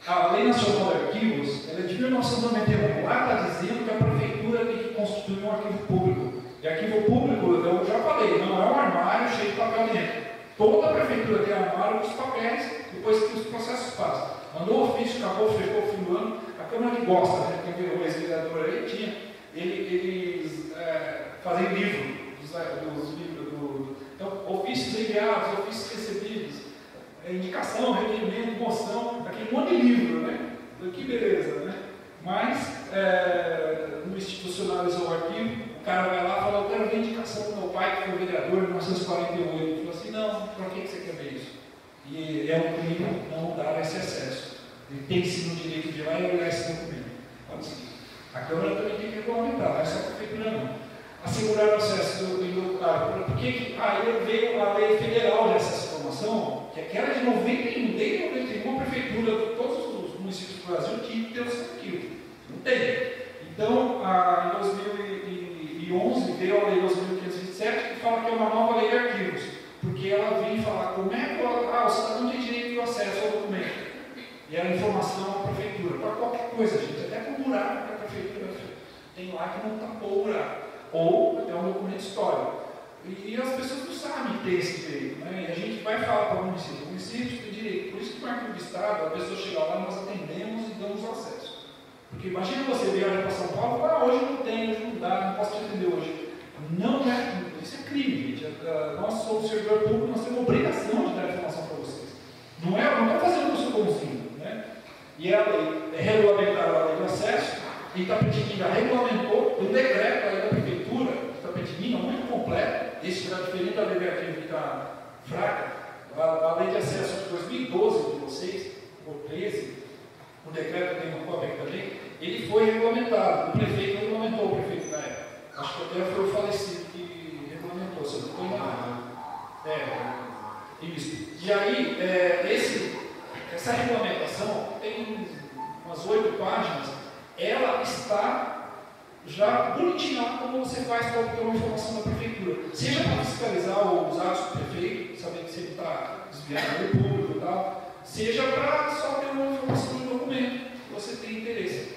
[SPEAKER 9] A Lei Nacional de Arquivos, ela é de 1991. Lá está dizendo que a prefeitura tem que constituir um arquivo público. E arquivo público, eu já falei, não é um armário cheio de papel dentro. Toda a prefeitura tem armário com os papéis, depois que os processos passam. Mandou o ofício, acabou, fechou o fim do ano. A Câmara que gosta, né? Quem virou ex-vereador aí tinha. Eles fazem livro dos livros então, ofícios enviados, ofícios recebidos, indicação, requerimento, moção, aquele monte de livro, né? Que beleza, né? Mas, no institucionalizou o arquivo, o cara vai lá e fala, eu quero ver a indicação do meu pai, que foi vereador em 1948. Ele falou assim, não, para que você quer ver isso? E é um crime não dar esse acesso. Ele tem sim o direito de ir lá e olhar esse documento. Pode seguir. A Câmara também tem que regulamentar, não é só a prefeitura não. Assegurar o acesso do porque aí veio a lei federal de acesso à informação, que era de 91, desde 91 a prefeitura de todos os municípios do Brasil tinha que ter o seu arquivo. Não tem. Então, em 2011 veio a lei 2527 que fala que é uma nova lei de arquivos, porque ela vem falar como é que o cidadão tem direito de acesso ao documento. E era informação à prefeitura, para qualquer coisa, gente, até para o buraco que a prefeitura tem lá que não tapou o buraco. Ou até um documento histórico. E as pessoas não sabem ter esse direito. Né? E a gente vai falar para o município tem direito. Por isso que no arquivo do Estado, a pessoa chega lá, nós atendemos e damos acesso. Porque imagina você viajar para São Paulo e falar, hoje não tem, hoje não dá, não posso te atender hoje. Não é, isso é crime, gente. Nós somos servidor público, nós temos a obrigação de dar informação para vocês. Não estou fazendo o seu bonzinho. Né? E a lei regulamentaram a lei do acesso, e Itapetininga regulamentou um decreto aí da prefeitura, Itapetininga, muito completo, esse será diferente da lei de arquivo que está fraca, a lei de acesso de 2012 de vocês, ou 13, o decreto tem uma cópia também, ele foi regulamentado, o prefeito regulamentou, o prefeito da época, acho que até foi o falecido que regulamentou, se eu não estou enganado. Isso. E aí, essa regulamentação tem umas 8 páginas, ela está já bonitinha como você faz para obter uma informação da prefeitura. Seja para fiscalizar os atos do prefeito, saber que você está desviando do público e tal, seja para só ter uma informação do documento que você tem interesse.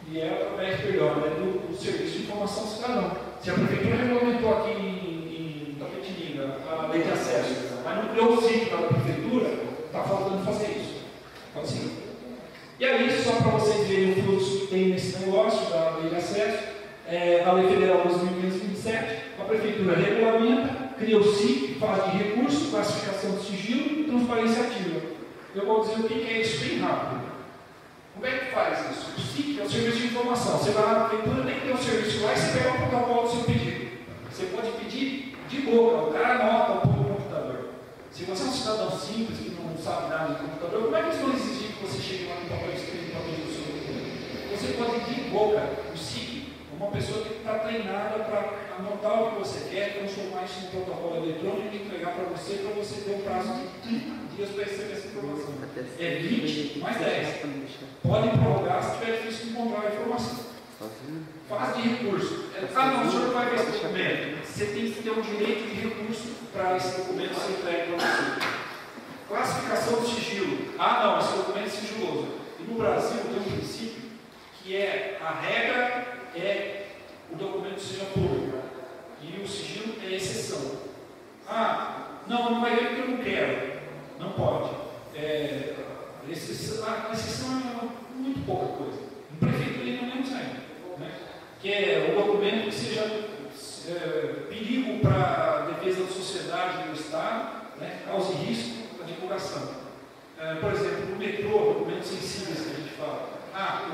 [SPEAKER 9] E é através, do Serviço de Informação Cidadã. Se a prefeitura regulamentou aqui em Itapetininga a lei de acesso, mas não criou o sítio da prefeitura, está faltando fazer isso. Pode ser. E aí, só para vocês verem o fluxo que tem nesse negócio da lei de acesso, a Lei Federal 2527, a Prefeitura regulamenta, cria o SIC, faz de recurso, classificação de sigilo e transparência ativa. Eu vou dizer o que é isso bem rápido. Como é que faz isso? O SIC é o Serviço de Informação. Você vai lá na Prefeitura, tem que ter um serviço lá e você pega o protocolo do seu pedido. Você pode pedir de boca, o cara anota o computador. Se você é um cidadão simples, que não sabe nada de computador, como é que eles vão exigir que você chegue lá com papel escrito para pedir o seu documento? Você pode ir de boca, o SIC, uma pessoa que está treinada para anotar o que você quer, transformar isso em protocolo eletrônico e entregar para você ter um prazo de 30 dias para receber essa informação. É 20 mais 10. Pode prorrogar se tiver difícil encontrar a informação. Faz de recurso. Não, o senhor vai ver esse documento. Você tem que ter um direito de recurso para esse documento ser entregue para você. Classificação do sigilo. Não, esse documento é sigiloso. E no Brasil tem um princípio que a regra é o documento seja público. E o sigilo é exceção. Não vai ver porque eu não quero. Não pode. A exceção é muito pouca coisa. Em prefeitura ainda não temos ainda. Né? Que é o documento que seja perigo para a defesa da sociedade e do Estado, né? Cause risco à divulgação. Por exemplo, no metrô, documentos sensíveis que a gente fala.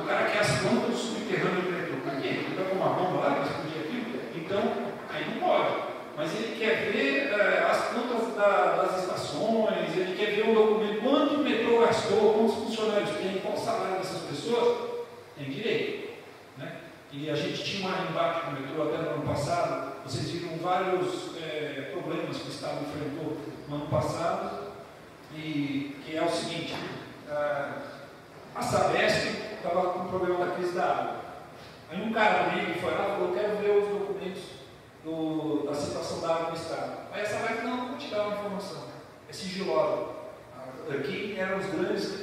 [SPEAKER 9] O cara quer as plantas do subterrâneo do metrô. Para quê? Aí não pode. Mas ele quer ver as contas das estações, ele quer ver o documento, quanto o metrô gastou, quantos funcionários tem, qual o salário dessas pessoas, tem direito. Né? E a gente tinha um embate com o metrô até no ano passado, vocês viram vários problemas que o Estado enfrentou no ano passado, e que é o seguinte, a Sabesp estava com o problema da crise da água. Aí um cara comigo foi lá e falou, quero ver os documentos da situação da água no Estado. Aí essa vai que não vou te dar uma informação, é sigilosa. Aqui eram os grandes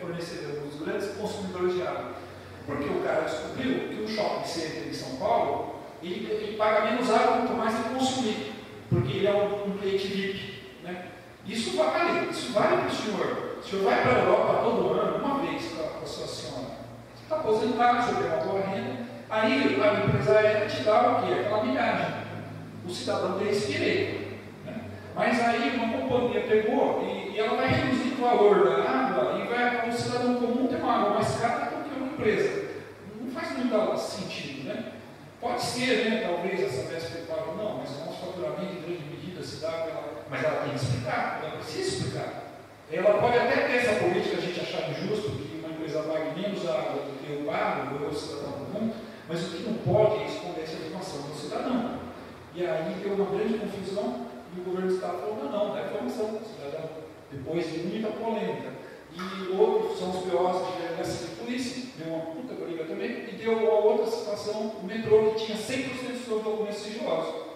[SPEAKER 9] fornecedores, os grandes consumidores de água. Porque o cara descobriu que o shopping center em São Paulo, ele paga menos água quanto mais ele consumir, porque ele é um cliente VIP. Né? Isso vale para o senhor. O senhor vai para a Europa todo ano, uma vez com a sua senhora. Você está aposentado, o senhor tem uma boa renda. Aí a empresa aérea te dá o quê? Aquela milhagem. O cidadão tem esse direito. Né? Mas aí uma companhia pegou e ela vai reduzir o valor da água e vai, o cidadão comum ter uma água mais cara do que uma empresa. Não faz muito sentido, né? Pode ser, né? Talvez essa peça prepara, não, mas o nosso faturamento em grande medida se dá pela. Mas ela tem que explicar, ela precisa explicar. Ela pode até ter essa política, a gente achar injusto, que uma empresa pague menos água do que eu pago, ou o cidadão comum. Mas o que não pode é esconder essa informação do cidadão. E aí deu uma grande confusão e o governo do Estado falou, não, dá informação do cidadão. Depois de muita polêmica. E outros são os BOs de delegacia de polícia, deu uma puta briga também, e deu uma outra situação, o metrô que tinha 100% dos seus documentos sigilosos.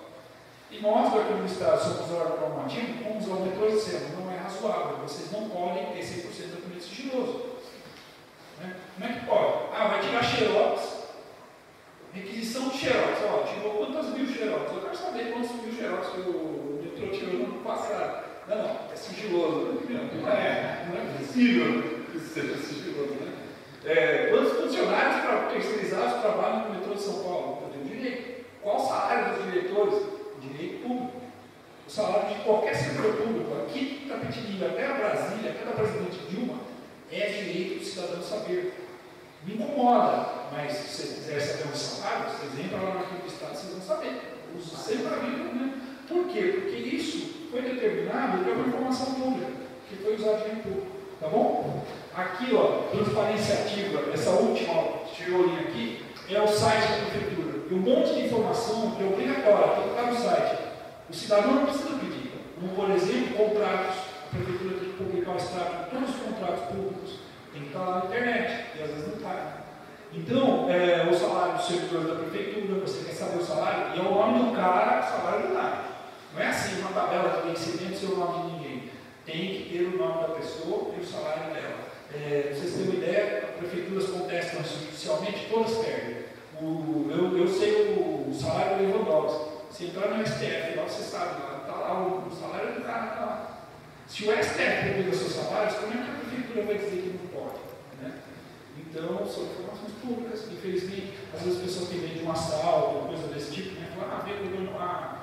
[SPEAKER 9] E nós, aqui no Estado, somos órgão normativo, fomos ao metrô e dissemos, não é razoável, vocês não podem ter 100% de documento sigiloso. Né? Como é que pode? Vai tirar xerox. Requisição de xerox, tirou quantas mil xerox? Eu quero saber quantos mil xerox que o metrô tirou no ano passado. Não, é sigiloso. Não é possível que isso seja sigiloso. Né? Quantos funcionários terceirizados trabalham no metrô de São Paulo? Eu tenho direito. Qual o salário dos diretores? Direito público. O salário de qualquer servidor público, aqui da Tapetininga até a Brasília, até da presidente Dilma, é direito do cidadão saber. Me incomoda, mas se vocês quiserem saber o salário, vocês entram lá no arquivo do Estado, vocês vão saber. Uso sempre a vida, né? Por quê? Porque isso foi determinado pela informação pública, que foi usado dinheiro público. Tá bom? Aqui, transparência ativa, essa última tirolinha aqui, é o site da prefeitura. E um monte de informação que é obrigatória, tem que estar no site. O cidadão não precisa pedir. Como, por exemplo, contratos. A prefeitura tem que publicar o extrato de todos os contratos públicos. Tem que estar lá na internet, e às vezes não está. Então, o salário do servidor da prefeitura, você quer saber o salário, e é o nome do cara, o salário do cara. Não é assim, uma tabela de vencimento, seu nome de ninguém. Tem que ter o nome da pessoa e o salário dela. Vocês têm uma ideia, as prefeituras contestam judicialmente, todas perdem. Eu sei o salário do Lewandowski. Se entrar no STF, lá você sabe, está lá o salário do cara, está lá. Se o STF publica seus salários, como é que a prefeitura vai dizer que não pode? Né? Então, são informações públicas. Infelizmente, às vezes as pessoas têm medo de um assalto, coisa desse tipo, né? Falam, veio o governo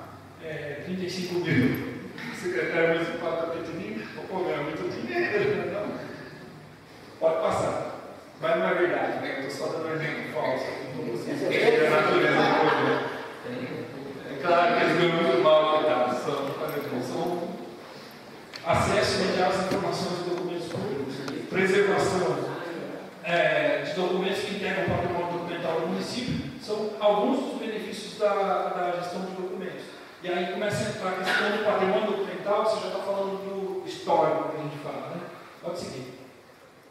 [SPEAKER 9] 35 mil, secretário municipal da Tapetininga, é muito dinheiro, não? Pode passar. Mas não é verdade, né? Eu estou só dando um exemplo falso para vocês. É a natureza do governo. É claro que eles ganham muito mal, coitados. São acesso imediato às informações de documentos públicos, preservação de documentos que integram o patrimônio documental do município, são alguns dos benefícios da gestão de documentos. E aí começa a entrar a questão do patrimônio documental, você já está falando do histórico que a gente fala, né? Pode seguir.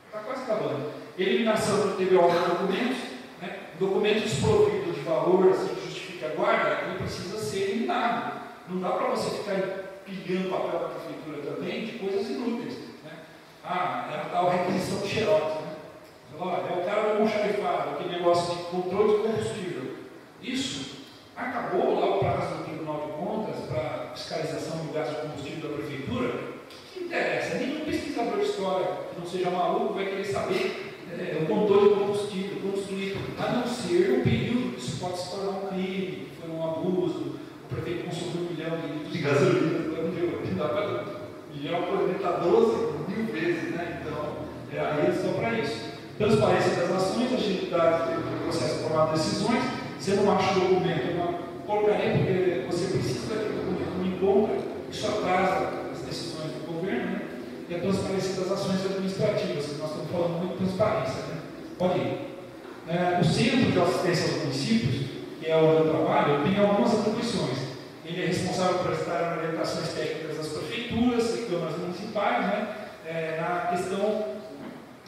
[SPEAKER 9] Está quase acabando. Eliminação do TBO de documentos, né? Documento desprovido de valor, assim, que justifique a guarda, ele precisa ser eliminado. Não dá para você ficar pilhando papel da prefeitura também de coisas inúteis. Né? É a tal requisição de xerox. Né? É o cara do almoxarifado, aquele negócio de controle de combustível. Isso acabou lá o prazo do Tribunal de Contas para fiscalização do gasto de combustível da prefeitura. O que interessa? Nenhum pesquisador de história que não seja maluco vai querer saber o controle de combustível, construir, a não ser o período que isso pode se tornar um crime, que foi um abuso. O prefeito consumiu 1 milhão de litros de gasolina, dá para 1 milhão por litro, está 12 mil vezes, né? Então, aí é só para isso. Transparência das ações, agilidade do processo de tomar decisões. Você não acha o documento, colocarei porque você precisa que me encontre, isso atrasa as decisões do governo, né? E a transparência das ações administrativas, que nós estamos falando muito de transparência, né? Pode ir. O Centro de Assistência aos Municípios, que é onde eu trabalho, tem algumas atribuições. Ele é responsável por prestar orientações técnicas às prefeituras e câmaras municipais, né? Na questão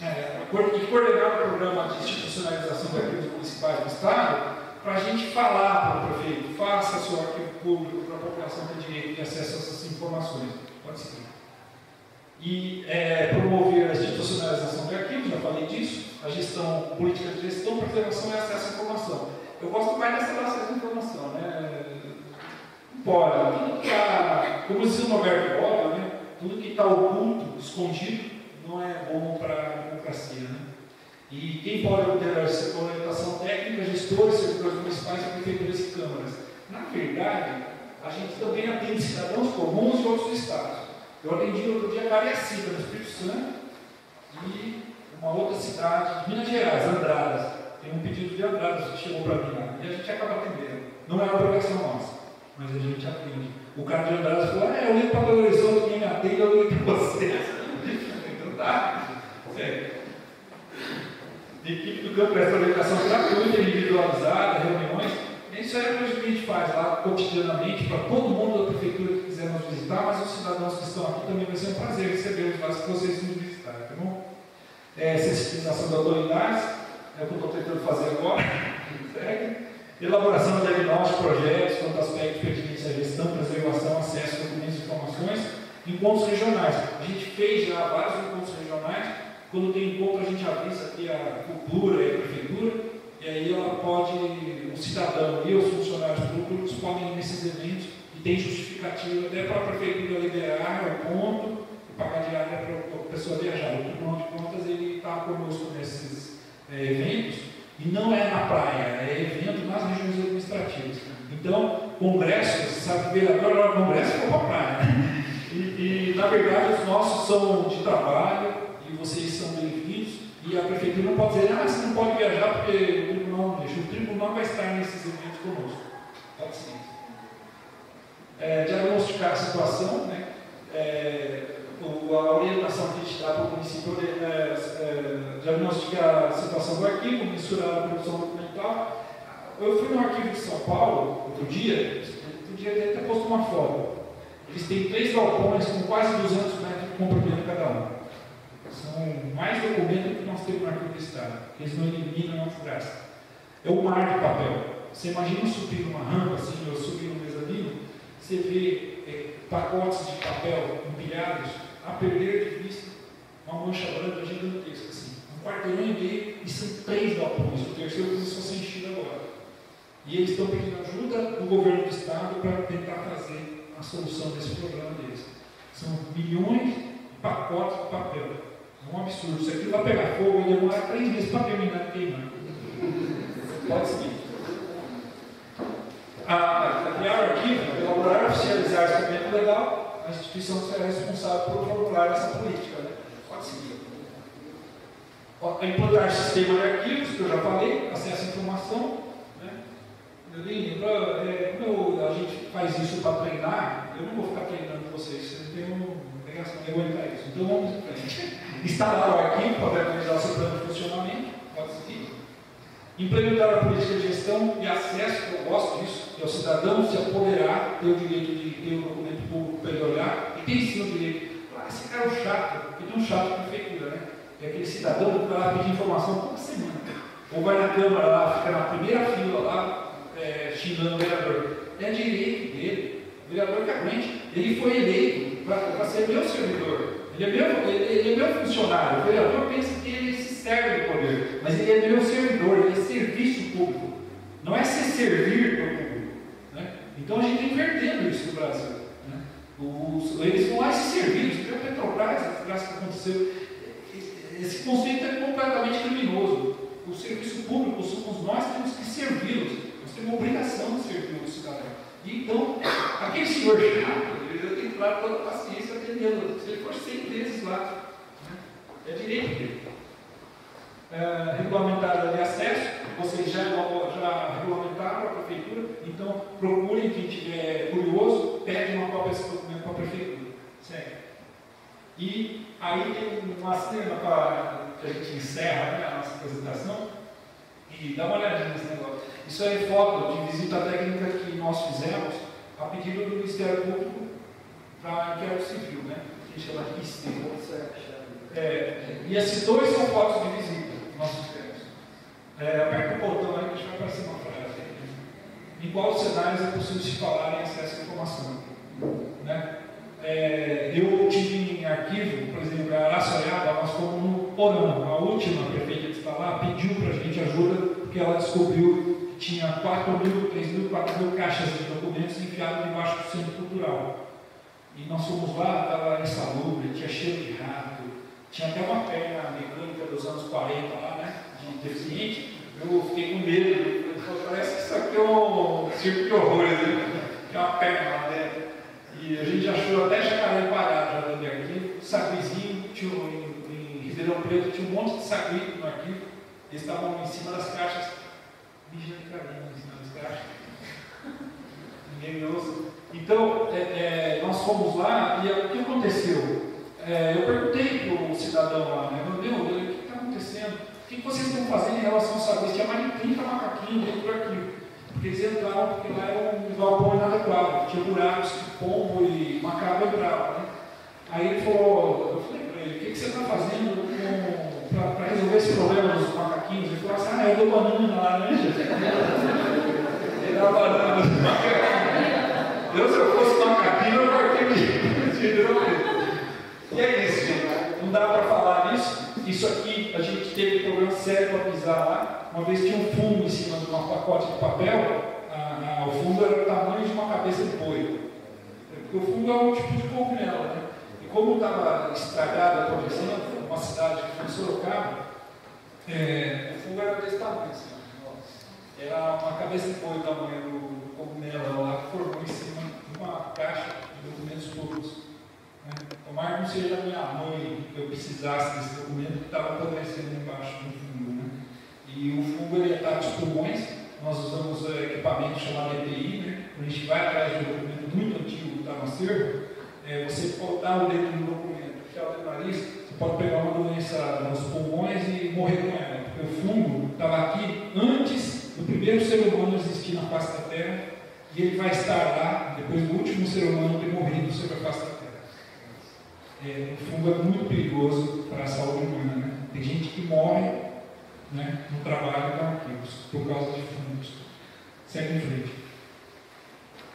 [SPEAKER 9] e coordenar o programa de institucionalização de arquivos municipais do Estado, para a gente falar para o prefeito, faça seu arquivo público para a população ter direito de acesso a essas informações. Pode seguir. E promover a institucionalização de arquivos, já falei disso, a gestão, política de gestão, preservação e acesso à informação. Eu gosto mais dessa do acesso à informação, né? Pode, tudo que está, como dizia o Norberto Bobbio, né? Tudo que está oculto, escondido, não é bom para a democracia, né? E quem pode obter a orientação técnica, gestores, servidores municipais, prefeituras e câmaras. Na verdade, a gente também atende cidadãos comuns de outros estados. Eu atendi outro dia Cariacica, no Espírito Santo, e uma outra cidade de Minas Gerais, Andradas. Tem um pedido de Andradas que chegou para mim lá, e a gente acaba atendendo. Não é uma obrigação nossa, mas a gente atende. O cara de Andradas falou, eu ligo para Belo Horizonte, quem me atende, eu ligo para vocês. Então tá, sério. A equipe do campo presta orientação gratuita, individualizada, reuniões. Isso é o que a gente faz lá cotidianamente para todo mundo da prefeitura que quiser nos visitar, mas os cidadãos que estão aqui também vai ser um prazer recebê-los lá se vocês nos visitarem, tá bom? Sensibilização de autoridades, é o que eu estou tentando fazer agora. Elaboração de diagnósticos, projetos, quanto aspectos pertinentes à gestão, preservação, acesso a documentos e informações, encontros regionais. A gente fez já vários encontros regionais. Quando tem encontro, a gente avisa aqui a cultura e a prefeitura, e aí ela pode, o cidadão e os funcionários públicos podem ir nesses eventos e tem justificativa até para a prefeitura liberar o ponto e pagar diária para a pessoa viajar. O Tribunal de Contas ele está conosco nesses eventos e não é na praia, é evento nas regiões administrativas. Então, congresso, você sabe que vereador agora congresso foi para a praia. Né? E na verdade os nossos são de trabalho. E vocês são bem-vindos, e a prefeitura não pode dizer, você não pode viajar porque o tribunal não deixa. O tribunal vai estar nesses eventos conosco. Pode ser. Diagnosticar a situação, né? A orientação que a gente dá para o município diagnosticar a situação do arquivo, mensurar a produção documental. Eu fui no arquivo de São Paulo outro dia deve ter posto uma foto. Eles têm 3 galpões com quase 200 metros de comprimento cada um. São mais documentos que nós temos no arquivo do Estado, que eles não eliminam a desgraça. É um mar de papel. Você imagina subir uma rampa, assim, ou subir um mezanino, você vê pacotes de papel empilhados a perder de vista uma mancha branca gigantesca, assim. Um quarteirão e meio, e são 3 galpões. O terceiro começou a ser enchido agora. E eles estão pedindo ajuda do governo do Estado para tentar fazer a solução desse problema deles. São milhões de pacotes de papel. É um absurdo. Isso aqui vai pegar fogo e demorar 3 meses para terminar de queimar. Pode seguir. Criar o arquivo, elaborar e oficializar esse documento legal, a instituição será responsável por formular essa política. Né? Pode seguir. Implantar sistema de arquivos, que eu já falei, acesso à informação. Né? Quando a gente faz isso para treinar, eu não vou ficar treinando vocês, vocês têm uma obrigação de aguentar isso. Então vamos em frente. Instalar o arquivo para organizar o seu plano de funcionamento. Pode seguir. Implementar a política de gestão e acesso, que eu gosto disso, que é o cidadão se apoderar, ter o direito de ter um documento público para ele olhar, e tem sim o direito. Esse cara é o chato, porque tem um chato de prefeitura, né? É aquele cidadão que vai lá pedir informação toda semana. Ou vai na Câmara lá, fica na primeira fila lá, xingando o vereador. É direito dele. O vereador que aguente. Ele foi eleito para ser meu servidor. Ele é meu funcionário. O vereador pensa que ele se serve do poder, mas ele é meu servidor, ele é serviço público. Não é se servir do público. Né? Então a gente está invertendo isso no Brasil. Né? Eles vão lá se servir. Você viu a Petrobras, a desgraça que aconteceu. Esse conceito é completamente criminoso. O serviço público somos nós que temos que servi-los. Nós temos a obrigação de servir o cidadão. E então, aquele senhor chato, ele tem que ir lá toda a paciência atendendo. Se ele for 100 vezes lá, né? É direito dele. Regulamentar de acesso, vocês já regulamentaram a prefeitura, então procurem quem estiver curioso, pede uma cópia desse documento para a prefeitura. Sério. E aí tem uma cena que a gente encerra, né, a nossa apresentação, e dá uma olhadinha nesse negócio. Isso é foto de visita técnica que nós fizemos a pedido do Ministério Público para inquérito civil, né? Que chama RIST. E esses dois são fotos de visita que nós fizemos. Aperta o botão aí que deixa eu aparecer uma frase. Em quais cenários é possível se falar em acesso à informação? Né? Eu tive em arquivo, por exemplo, a Araçoiaba, nós fomos no Porão, a última prefeita que está lá pediu para a gente ajuda, porque ela descobriu que tinha 4.000, 3.000, 4.000 caixas de documentos enfiadas debaixo do centro cultural. E nós fomos lá, estava insalubre, tinha cheiro de rato, tinha até uma perna mecânica dos anos 40 lá, né, de deficiente. Eu fiquei com medo, parece que isso aqui é um circo de horrores, né? Tem uma perna lá dentro. E a gente achou até jacaré parado já dentro do arquivo, saguizinho, em Ribeirão Preto tinha um monte de sagui no arquivo, eles estavam em cima das caixas, mijando de carinho em cima das caixas. Ninguém me ouça. Então, nós fomos lá e o que aconteceu? Eu perguntei para o cidadão lá, né, meu Deus, o que está acontecendo? O que vocês estão fazendo em relação aos saguis? Tinha mais de 30 macaquinhos dentro do arquivo. Porque eles entraram porque lá era um galpão inadequado, tinha buracos que pombo e macaco entravam, né? Aí ele falou, eu falei para ele, o que você está fazendo para resolver esse problema dos macaquinhos? Ele falou assim, eu dou banana na laranja. Ele dá banana nos macaquinhos. Eu, se eu fosse macaquinho, eu partiria. E é isso, gente. Não dá para falar nisso. Isso aqui, a gente teve problema sério para pisar lá. Uma vez tinha um fungo em cima de um pacote de papel, o fungo era do tamanho de uma cabeça de boi. Porque o fungo é um tipo de cogumelo, né? E como estava estragada a projeção, uma cidade que foi em Sorocaba, o fungo era desse tamanho, assim. Era uma cabeça de boi, o tamanho do cogumelo lá, que formou em cima de uma caixa de documentos públicos. Tomara não seja a minha mãe que eu precisasse desse documento que estava apodrecendo embaixo do fungo, né? E o fungo ele ataca os pulmões. Nós usamos equipamento chamado EPI, né? Quando a gente vai atrás de um documento muito antigo que está no acervo, você botar o dedo no documento, enfiar o dedo no nariz, você pode pegar uma doença nos pulmões e morrer com ela, porque o fungo estava aqui antes do primeiro ser humano existir na face da Terra, e ele vai estar lá depois do último ser humano ter morrido sobre a face da Terra. O fungo é muito perigoso para a saúde humana, né? Tem gente que morre, né, no trabalho com arquivos por causa de fungos. Segue em frente.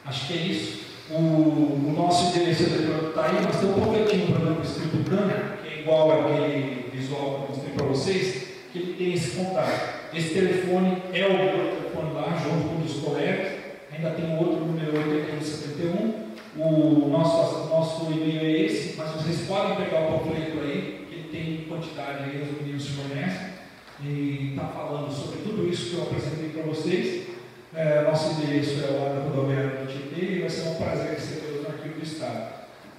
[SPEAKER 9] Acho que é isso. O nosso endereço eletrônico está aí, mas tem um panfletinho para o escrito branco, que é igual àquele visual que eu mostrei para vocês, que ele tem esse contato. Esse telefone é o meu telefone lá, junto com um dos colegas. Ainda tem outro número 8171. O nosso e-mail é esse, mas vocês podem pegar o panfleto aí, que ele tem quantidade aí, os meninos fornecem, e está falando sobre tudo isso que eu apresentei para vocês. Nosso endereço é lá na rodoviária do Tietê e vai ser um prazer recebê-los no arquivo do Estado.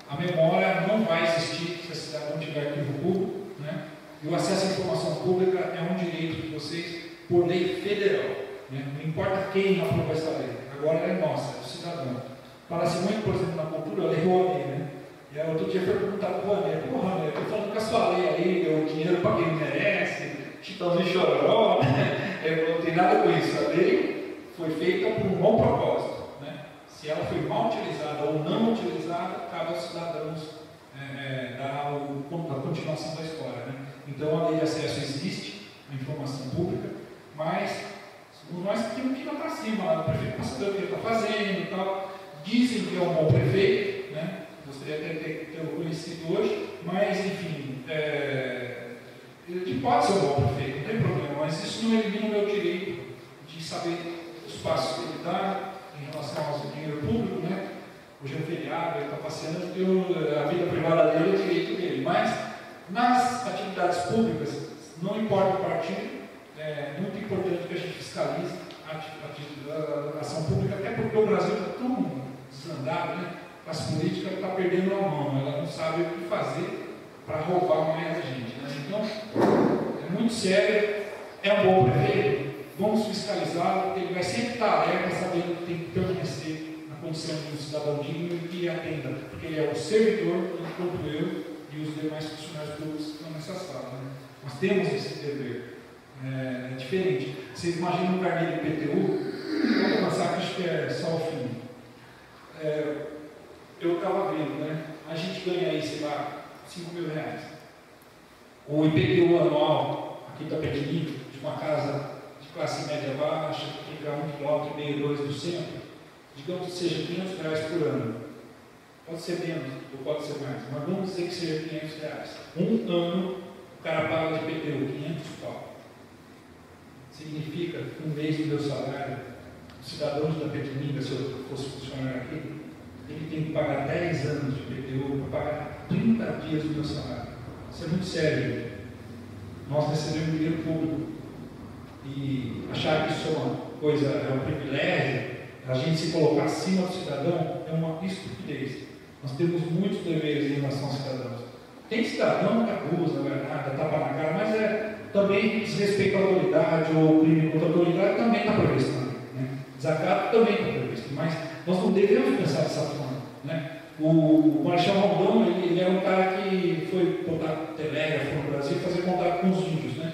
[SPEAKER 9] A memória não vai existir se a cidade não tiver arquivo público, né? E o acesso à informação pública é um direito de vocês por lei federal, né? Não importa quem aprovou essa lei, agora é nossa, é do cidadão. Fala-se muito, por exemplo, na cultura, a lei Rouanet, né? E aí, outro dia foi perguntado para o Rouanet, eu estou falando com a sua lei aí, deu dinheiro para quem merece, Chitãozinho Chororó, né? Não tem nada com isso. A lei foi feita por um bom propósito, né? Se ela foi mal utilizada ou não utilizada, cabe aos cidadãos dar a continuação da história, né? Então, a lei de acesso existe, a informação pública, mas nós temos que ir lá para cima, o prefeito para saber o que ele está fazendo e tal. Dizem que é um bom prefeito, né? Gostaria até de ter o conhecido hoje, mas, enfim, ele pode ser um bom prefeito, não tem problema, mas isso não elimina o meu direito de saber os passos que ele dá em relação ao dinheiro público, né? Hoje é feriado, ele está passeando, a vida privada dele é o direito dele, mas nas atividades públicas, não importa o partido, é muito importante que a gente fiscalize a ação pública, até porque o Brasil está tão desandado, né? As políticas está perdendo a mão, ela não sabe o que fazer para roubar mais a gente, né? Então, é muito sério, é um bom prefeito, vamos lá, ele vai sempre estar alerta, sabendo que tem que permanecer na condição de um cidadão digno e que atenda, porque ele é o servidor, enquanto eu e os demais funcionários públicos que estão nessa sala. Né? Nós temos esse dever. É diferente. Vocês imaginam um carnê de IPTU? Vamos avançar, que acho que é só o fim. Eu estava vendo, né? A gente ganha aí, sei lá, R$5.000. O IPTU anual aqui da Petini, de uma casa de classe média baixa, que fica a 1,5 km, 2 do centro, digamos que seja R$500 por ano. Pode ser menos ou pode ser mais, mas vamos dizer que seja R$500. Um ano o cara paga de IPTU, 500 pau. Significa que um mês do meu salário, os cidadãos da Petininga, se eu fosse funcionário aqui, ele tem que pagar 10 anos de IPTU para pagar 30 dias do meu salário. Isso é muito sério. Nós recebemos dinheiro público e achar que isso é uma coisa, é um privilégio, a gente se colocar acima do cidadão é uma estupidez. Nós temos muitos deveres em relação aos cidadãos. Tem cidadão que abusa, não é nada, tapa na cara, mas também desrespeito à autoridade ou crime contra a autoridade também está previsto. Né? Desacato também está previsto, mas nós não devemos pensar dessa forma. Né? O Marechal Rondon, ele era um cara que foi botar telégrafo no Brasil e fazer contato com os índios. Né?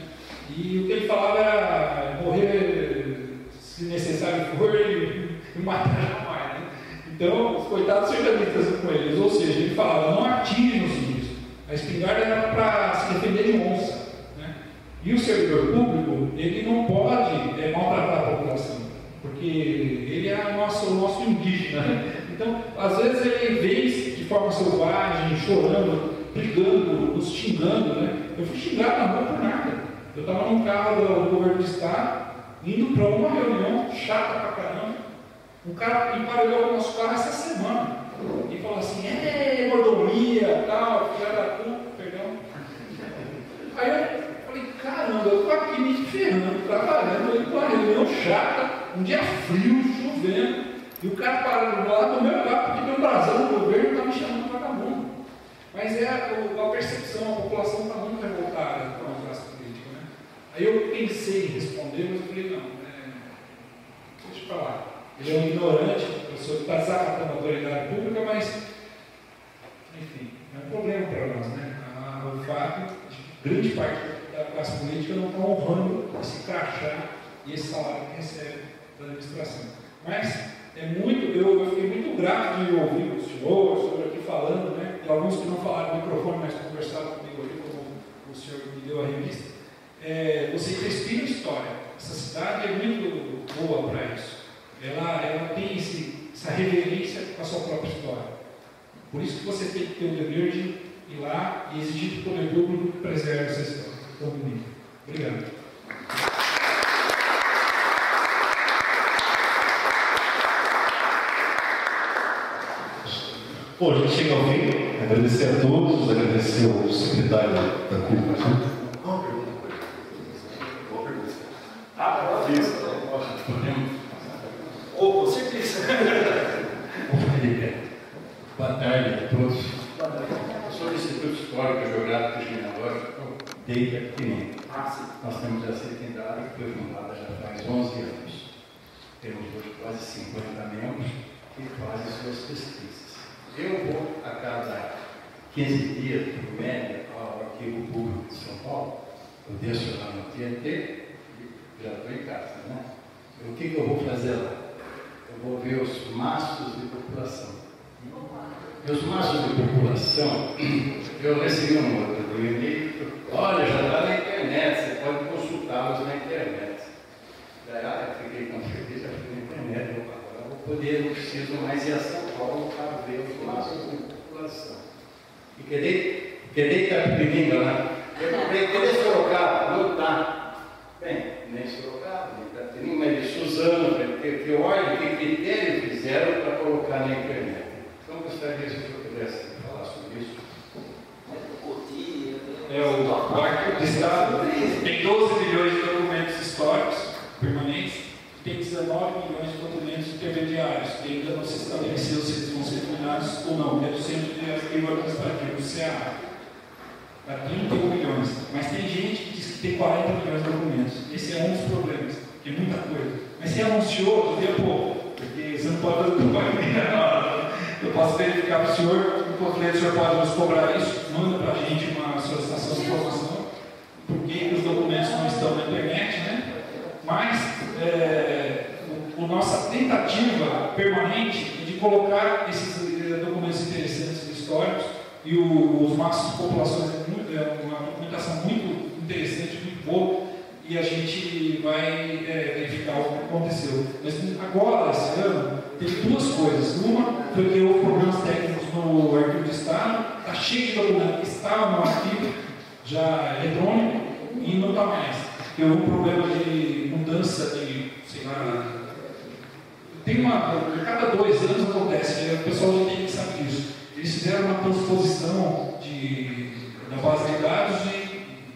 [SPEAKER 9] E o que ele falava era morrer, se necessário for, e matar jamais. Né? Então, os coitados sertanistas com eles, ou seja, ele falava, não atire nos índios. A espingarda era para se defender de onça. Né? E o servidor público, ele não pode maltratar a população, porque ele é o nosso indígena. Né? Então, às vezes ele vem de forma selvagem, chorando, brigando, nos xingando. Né? Eu fui xingado na rua por nada. Eu estava num carro do governo do estado, indo para uma reunião chata pra caramba. Um cara emparelhou o nosso carro essa semana e falou assim, mordomia, tal, filha da puta, perdão. Aí eu falei, caramba, eu estou aqui me ferrando, trabalhando, indo para uma reunião chata, um dia frio, chovendo, e o cara parou do lado do meu carro, porque meu brasão do governo está me chamando de vagabundo. Mas a percepção, a população está muito revoltada com a classe política. Né? Aí eu pensei em responder, mas eu falei, não, deixa eu falar. Ele é um ignorante, a pessoa que está desacatando a autoridade pública, mas, enfim, é um problema para nós, né? O fato de que grande parte da classe política não está honrando esse crachá e esse salário que recebe da administração. Mas eu fiquei muito grato de ouvir o senhor sobre aqui falando, né? E alguns que não falaram no microfone, mas conversaram comigo ali, como o senhor me deu a revista. Vocês respiram história. Essa cidade é muito boa para isso. Ela tem essa reverência com a sua própria história. Por isso que você tem que ter o dever de ir lá e exigir do poder público que preserve essa história tão bonita. Obrigado.
[SPEAKER 7] Bom, a gente chega ao fim. Agradecer a todos, agradecer ao secretário da Cultura. Uma pergunta. Boa pergunta. Isso.
[SPEAKER 15] Com certeza.
[SPEAKER 16] Boa tarde a todos. Eu sou do Instituto Histórico, Geográfico e Genealógico desde pequenino. Nós temos a secretaria que foi fundada já faz 11 anos. Temos hoje quase 50 membros que fazem suas pesquisas. Eu vou a cada 15 dias, por média, ao Arquivo Público de São Paulo. Eu desço lá no TNT e já estou em casa, né? O que eu vou fazer lá? Eu vou ver os mastros de população. E os mastros de população, eu recebi um outro do e-mail, olha, já está na internet, você pode consultá-los na internet. Daí eu fiquei com certeza, fui na internet, agora eu vou poder, não preciso mais ir a São Paulo para ver os mastros de população. E querer Itapetininga lá, querer Sorocaba, não está. Bem, nem Sorocaba, nem Itapetininga, mas de Suzano, que olha que critério fizeram para colocar na internet. Então, gostaria se eu pudesse falar sobre isso.
[SPEAKER 9] O Arquivo do Estado tem 12 milhões de documentos históricos permanentes, tem 19 milhões de documentos intermediários, que ainda não se estabeleceu se eles vão ser terminados ou não, que é do Centro de Arquivo Administrativo, do CA. Para 31 milhões. Mas tem gente que diz que tem 40 milhões de documentos. Esse é um dos problemas. porque é muita coisa. Mas se anunciou, eu pouco, porque você não pode fazer tudo para mim. Eu posso verificar para o senhor, enquanto o senhor pode nos cobrar isso, manda para a gente uma solicitação de informação, porque os documentos não estão na internet, né? Mas a nossa tentativa permanente é de colocar esses documentos interessantes históricos e os mapas de populações é uma documentação muito interessante, muito boa, e a gente vai verificar o que aconteceu. Mas agora, esse ano, teve duas coisas. Uma foi que houve problemas técnicos no Arquivo de Estado, está cheio de documentos que estavam no arquivo, já eletrônico, e não está mais. Porque houve um problema de mudança de, sei lá, a cada 2 anos acontece, o pessoal já tem que saber disso. Eles fizeram uma transposição da base de dados e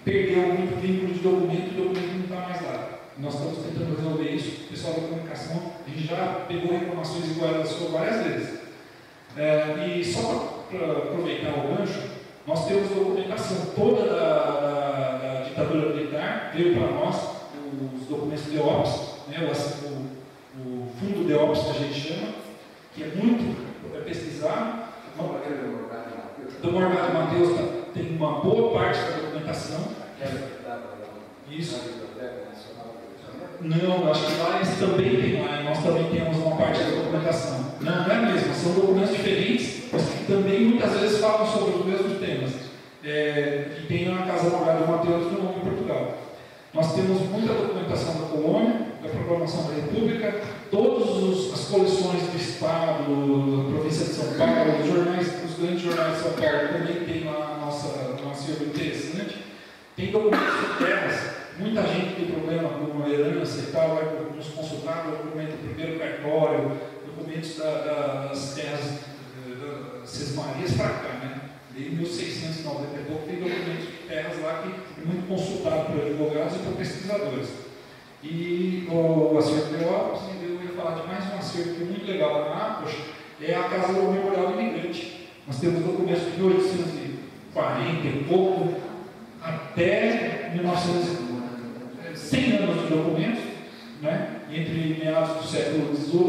[SPEAKER 9] perdeu muito vínculo de documento e o documento não está mais lá. Nós estamos tentando resolver isso. O pessoal da comunicação, a gente já pegou reclamações iguais várias vezes. E só para aproveitar o gancho, nós temos documentação toda da ditadura militar, veio para nós os documentos de DEOPS, né, o fundo DEOPS que a gente chama, que é muito pesquisado. Do Morgado Matheus tem uma boa parte da documentação. Isso. Não, acho que lá eles também tem lá, nós também temos uma parte da documentação. Não é mesmo, são documentos diferentes, mas que também muitas vezes falam sobre os mesmos temas. Que tem na Casa Morgado Matheus no nome em Portugal. Nós temos muita documentação da colônia, da proclamação da República, todas as coleções do Estado, da província de São Paulo, os grandes jornais de São Paulo também tem lá a nossa acervo interessante. Tem documentos de terras, muita gente tem problema com herança e tal, vai nos consultar, documento do primeiro cartório, documentos das terras das Sesmarias para cá, né? Desde 1690 e pouco tem documentos de terras lá que é muito consultado por advogados e por pesquisadores. E o acervo de Lopes, eu ia falar de mais um acervo que é muito legal lá na Ápocha, é a Casa do Memorial do Imigrante. Nós temos documentos de 1840 e pouco até 1900, 100 anos de documentos, né? Entre meados do século XIX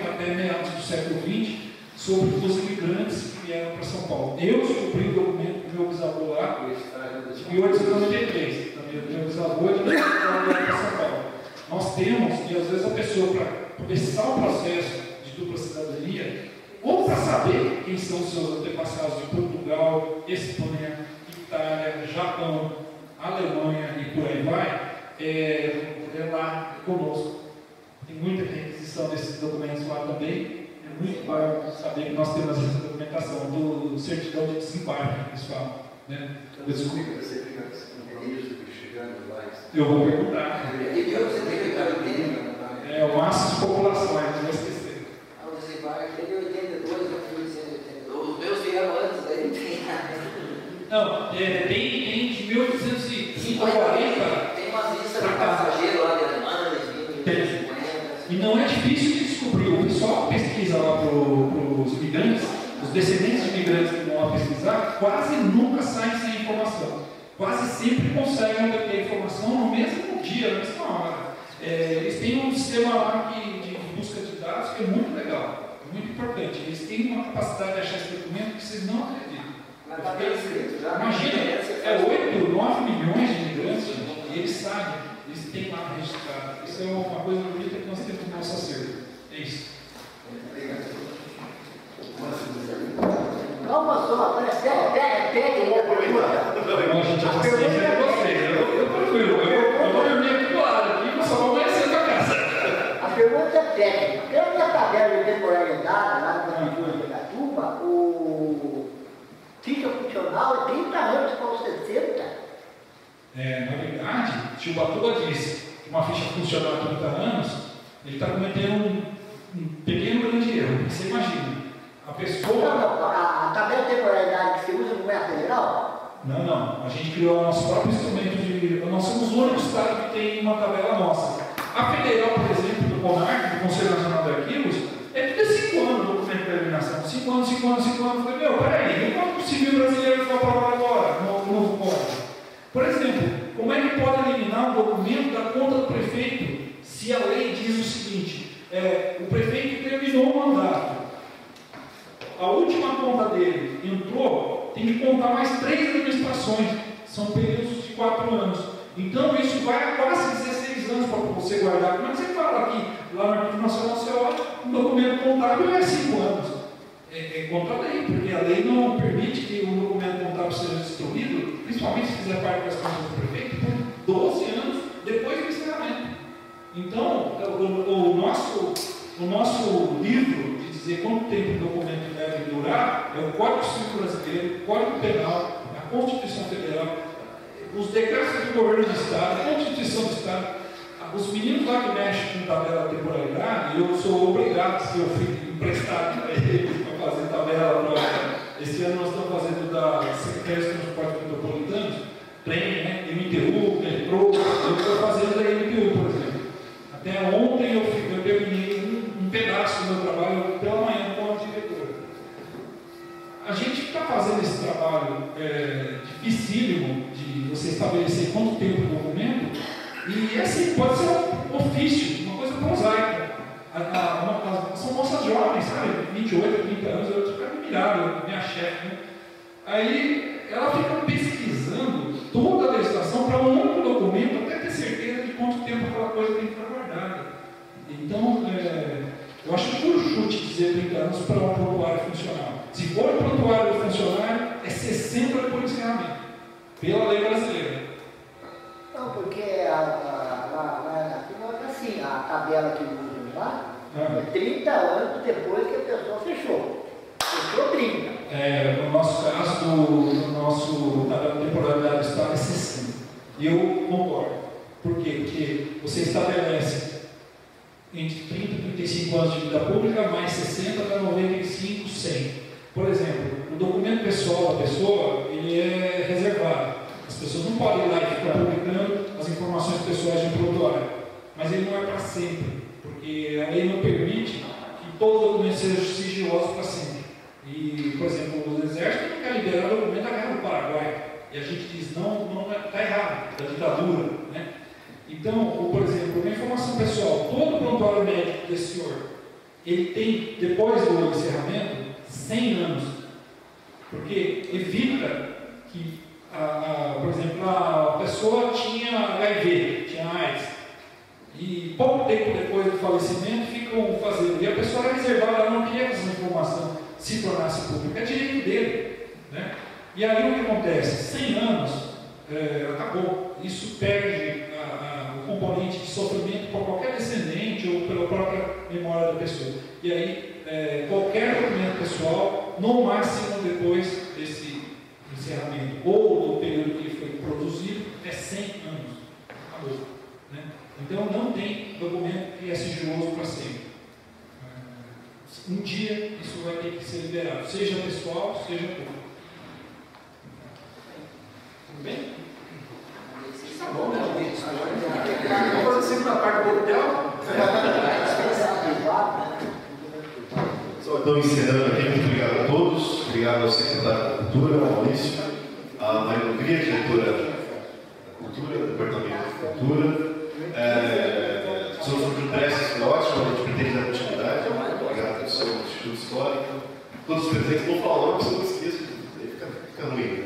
[SPEAKER 9] até meados do século XX, sobre os imigrantes que vieram para São Paulo. Eu descobri o documento do meu bisavô lá, de 1893, meu bisavô de para São Paulo. Nós temos, e às vezes a pessoa, para começar o processo de dupla cidadania, ou para saber quem são os seus antepassados de Portugal, Espanha, Itália, Japão, Alemanha e por aí vai, é lá conosco. Tem muita requisição desses documentos lá também. É muito bom saber que nós temos essa documentação do certidão de desembarque, que eles falam. Né? Eu vou perguntar. O máximo de população, não vou esquecer.
[SPEAKER 15] O desembarque é de 82 a 1882. Os meus vieram antes, aí não tem.
[SPEAKER 9] Não, tem de 1840.
[SPEAKER 15] Tem umas listas de passageiros lá de Alemanha, de 1950.
[SPEAKER 9] E não é difícil de descobrir. O pessoal pesquisa lá para os imigrantes, os descendentes de imigrantes que vão lá pesquisar, quase nunca saem sem informação. Quase sempre conseguem obter informação no mesmo dia, na mesma hora. Eles têm um sistema lá de busca de dados que é muito legal, muito importante. Eles têm uma capacidade de achar esse documento que vocês não acreditam. Imagina, 8, 9 milhões de imigrantes, gente, e eles sabem, eles têm lá registrado. Isso é uma coisa bonita que nós temos no nosso acervo. É isso.
[SPEAKER 15] Calma só, pega uma pergunta.
[SPEAKER 9] A gente já sei que é você. Eu prefiro. Eu vou dormir aqui do lado aqui, mas só vou conhecer a casa.
[SPEAKER 15] A pergunta é técnica. Pela tabela de temporalidade lá no Brasil de Gatuba, o ficha funcional é 30 anos para os 60.
[SPEAKER 9] Na verdade, se o Batuba disse que uma ficha funcional há 30 anos, ele está cometendo um pequeno grande erro. Você imagina. A pessoa.
[SPEAKER 15] A tabela de temporalidade que você usa não é a federal?
[SPEAKER 9] Não. A gente criou o nosso próprio instrumento de. Nós somos o único estado que tem uma tabela nossa. A federal, por exemplo, do CONARC, do Conselho Nacional de Arquivos, é tudo 5 anos o documento de eliminação. 5 anos. Eu falei, peraí, enquanto o civil brasileiro foi aprovado agora, no novo código? Por exemplo, como é que pode eliminar um documento da conta do prefeito você guardar. Como é que você fala aqui? Lá no Arquivo Nacional você olha, um documento contábil é 5 anos. É contra a lei, porque a lei não permite que um documento contábil seja destruído, principalmente se fizer parte das contas do prefeito, por 12 anos depois do encerramento. Então, o nosso livro de dizer quanto tempo o documento deve durar é o Código Civil Brasileiro, o Código Penal, a Constituição Federal, os decretos do governo do Estado, a Constituição do Estado. Os meninos lá que mexem com tabela de temporalidade, eu sou obrigado, se eu fui emprestado para eles para fazer tabela. Esse ano nós estamos fazendo da Secretaria de Transporte Metropolitano, trem, né, MTU, metrô, eu estou fazendo da MTU, por exemplo. Até ontem eu terminei um pedaço do meu trabalho pela manhã com a diretora. A gente está fazendo esse trabalho dificílimo de você estabelecer quanto tempo o documento. E assim, pode ser um ofício, uma coisa prosaica. São moças jovens, sabe? 28, 30 anos, eu fico admirado, minha chefe. Né? Aí ela fica pesquisando toda a legislação para um único documento, até ter certeza de quanto tempo aquela coisa tem que estar guardada. Então, eu acho puro chute dizer 30 anos para um prontuário funcional. Se for um prontuário funcionário, é 60 depois do encerramento, pela lei brasileira.
[SPEAKER 15] Não, porque assim, a tabela que usam lá é 30 anos depois que a pessoa fechou. Fechou 30.
[SPEAKER 9] No nosso caso, no nosso tabela de temporalidade do Estado é 60. E eu concordo. Por quê? Porque você estabelece entre 30 e 35 anos de vida pública, mais 60 para 95, 100. Por exemplo, o documento pessoal da pessoa, ele é reservado. As pessoas não podem ir lá e ficar publicando as informações pessoais de um prontuário. Mas ele não é para sempre, porque a lei não permite que todo documento seja sigiloso para sempre. E, por exemplo, o Exército não quer liberar o documento da Guerra do Paraguai. E a gente diz, não está errado, da ditadura. Né? Então, por exemplo, uma informação pessoal, todo prontuário médico desse senhor, ele tem, depois do encerramento, 100 anos. Porque evita que por exemplo, a pessoa tinha HIV, tinha AIDS, e pouco tempo depois do falecimento ficam fazendo, e a pessoa era reservada, ela não queria que essa informação se tornasse pública, é direito dele. Né? E aí o que acontece? 100 anos, acabou, isso perde o componente de sofrimento por qualquer descendente ou pela própria memória da pessoa. E aí, qualquer documento pessoal, no máximo depois desse encerramento ou do período que foi produzido, é 100 anos. Acabou. Né? Então não tem documento que é sigiloso para sempre. Um dia isso vai ter que ser liberado, seja pessoal, seja público. Tudo bem?
[SPEAKER 7] Tá bom, né? Vamos fazer sempre na parte do hotel. Então, encerrando aqui, muito obrigado a todos, obrigado ao secretário da Cultura, ao Maurício, à Maria Lugria, diretora da Cultura, do Departamento da Cultura. O professor Júlio Prestes foi ótimo, a gente pretende dar continuidade. Obrigado, professor do Instituto Histórico. Todos os presentes não falam, porque eu não esqueço, fica ruim. Né?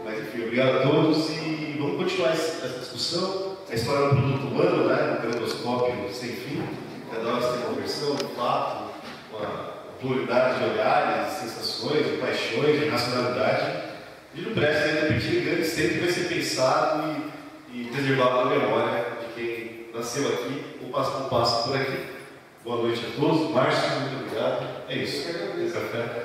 [SPEAKER 7] Mas enfim, obrigado a todos e vamos continuar essa discussão. A história do produto humano, né? Um caleidoscópio sem fim, cada hora você tem uma versão, um fato, uma pluralidade de olhares, de sensações, de paixões, de racionalidade. Júlio Prestes ainda repetir grande sempre vai ser pensado e preservado na memória de quem nasceu aqui ou passa por aqui. Boa noite a todos. Márcio, muito obrigado. É isso. Esse café.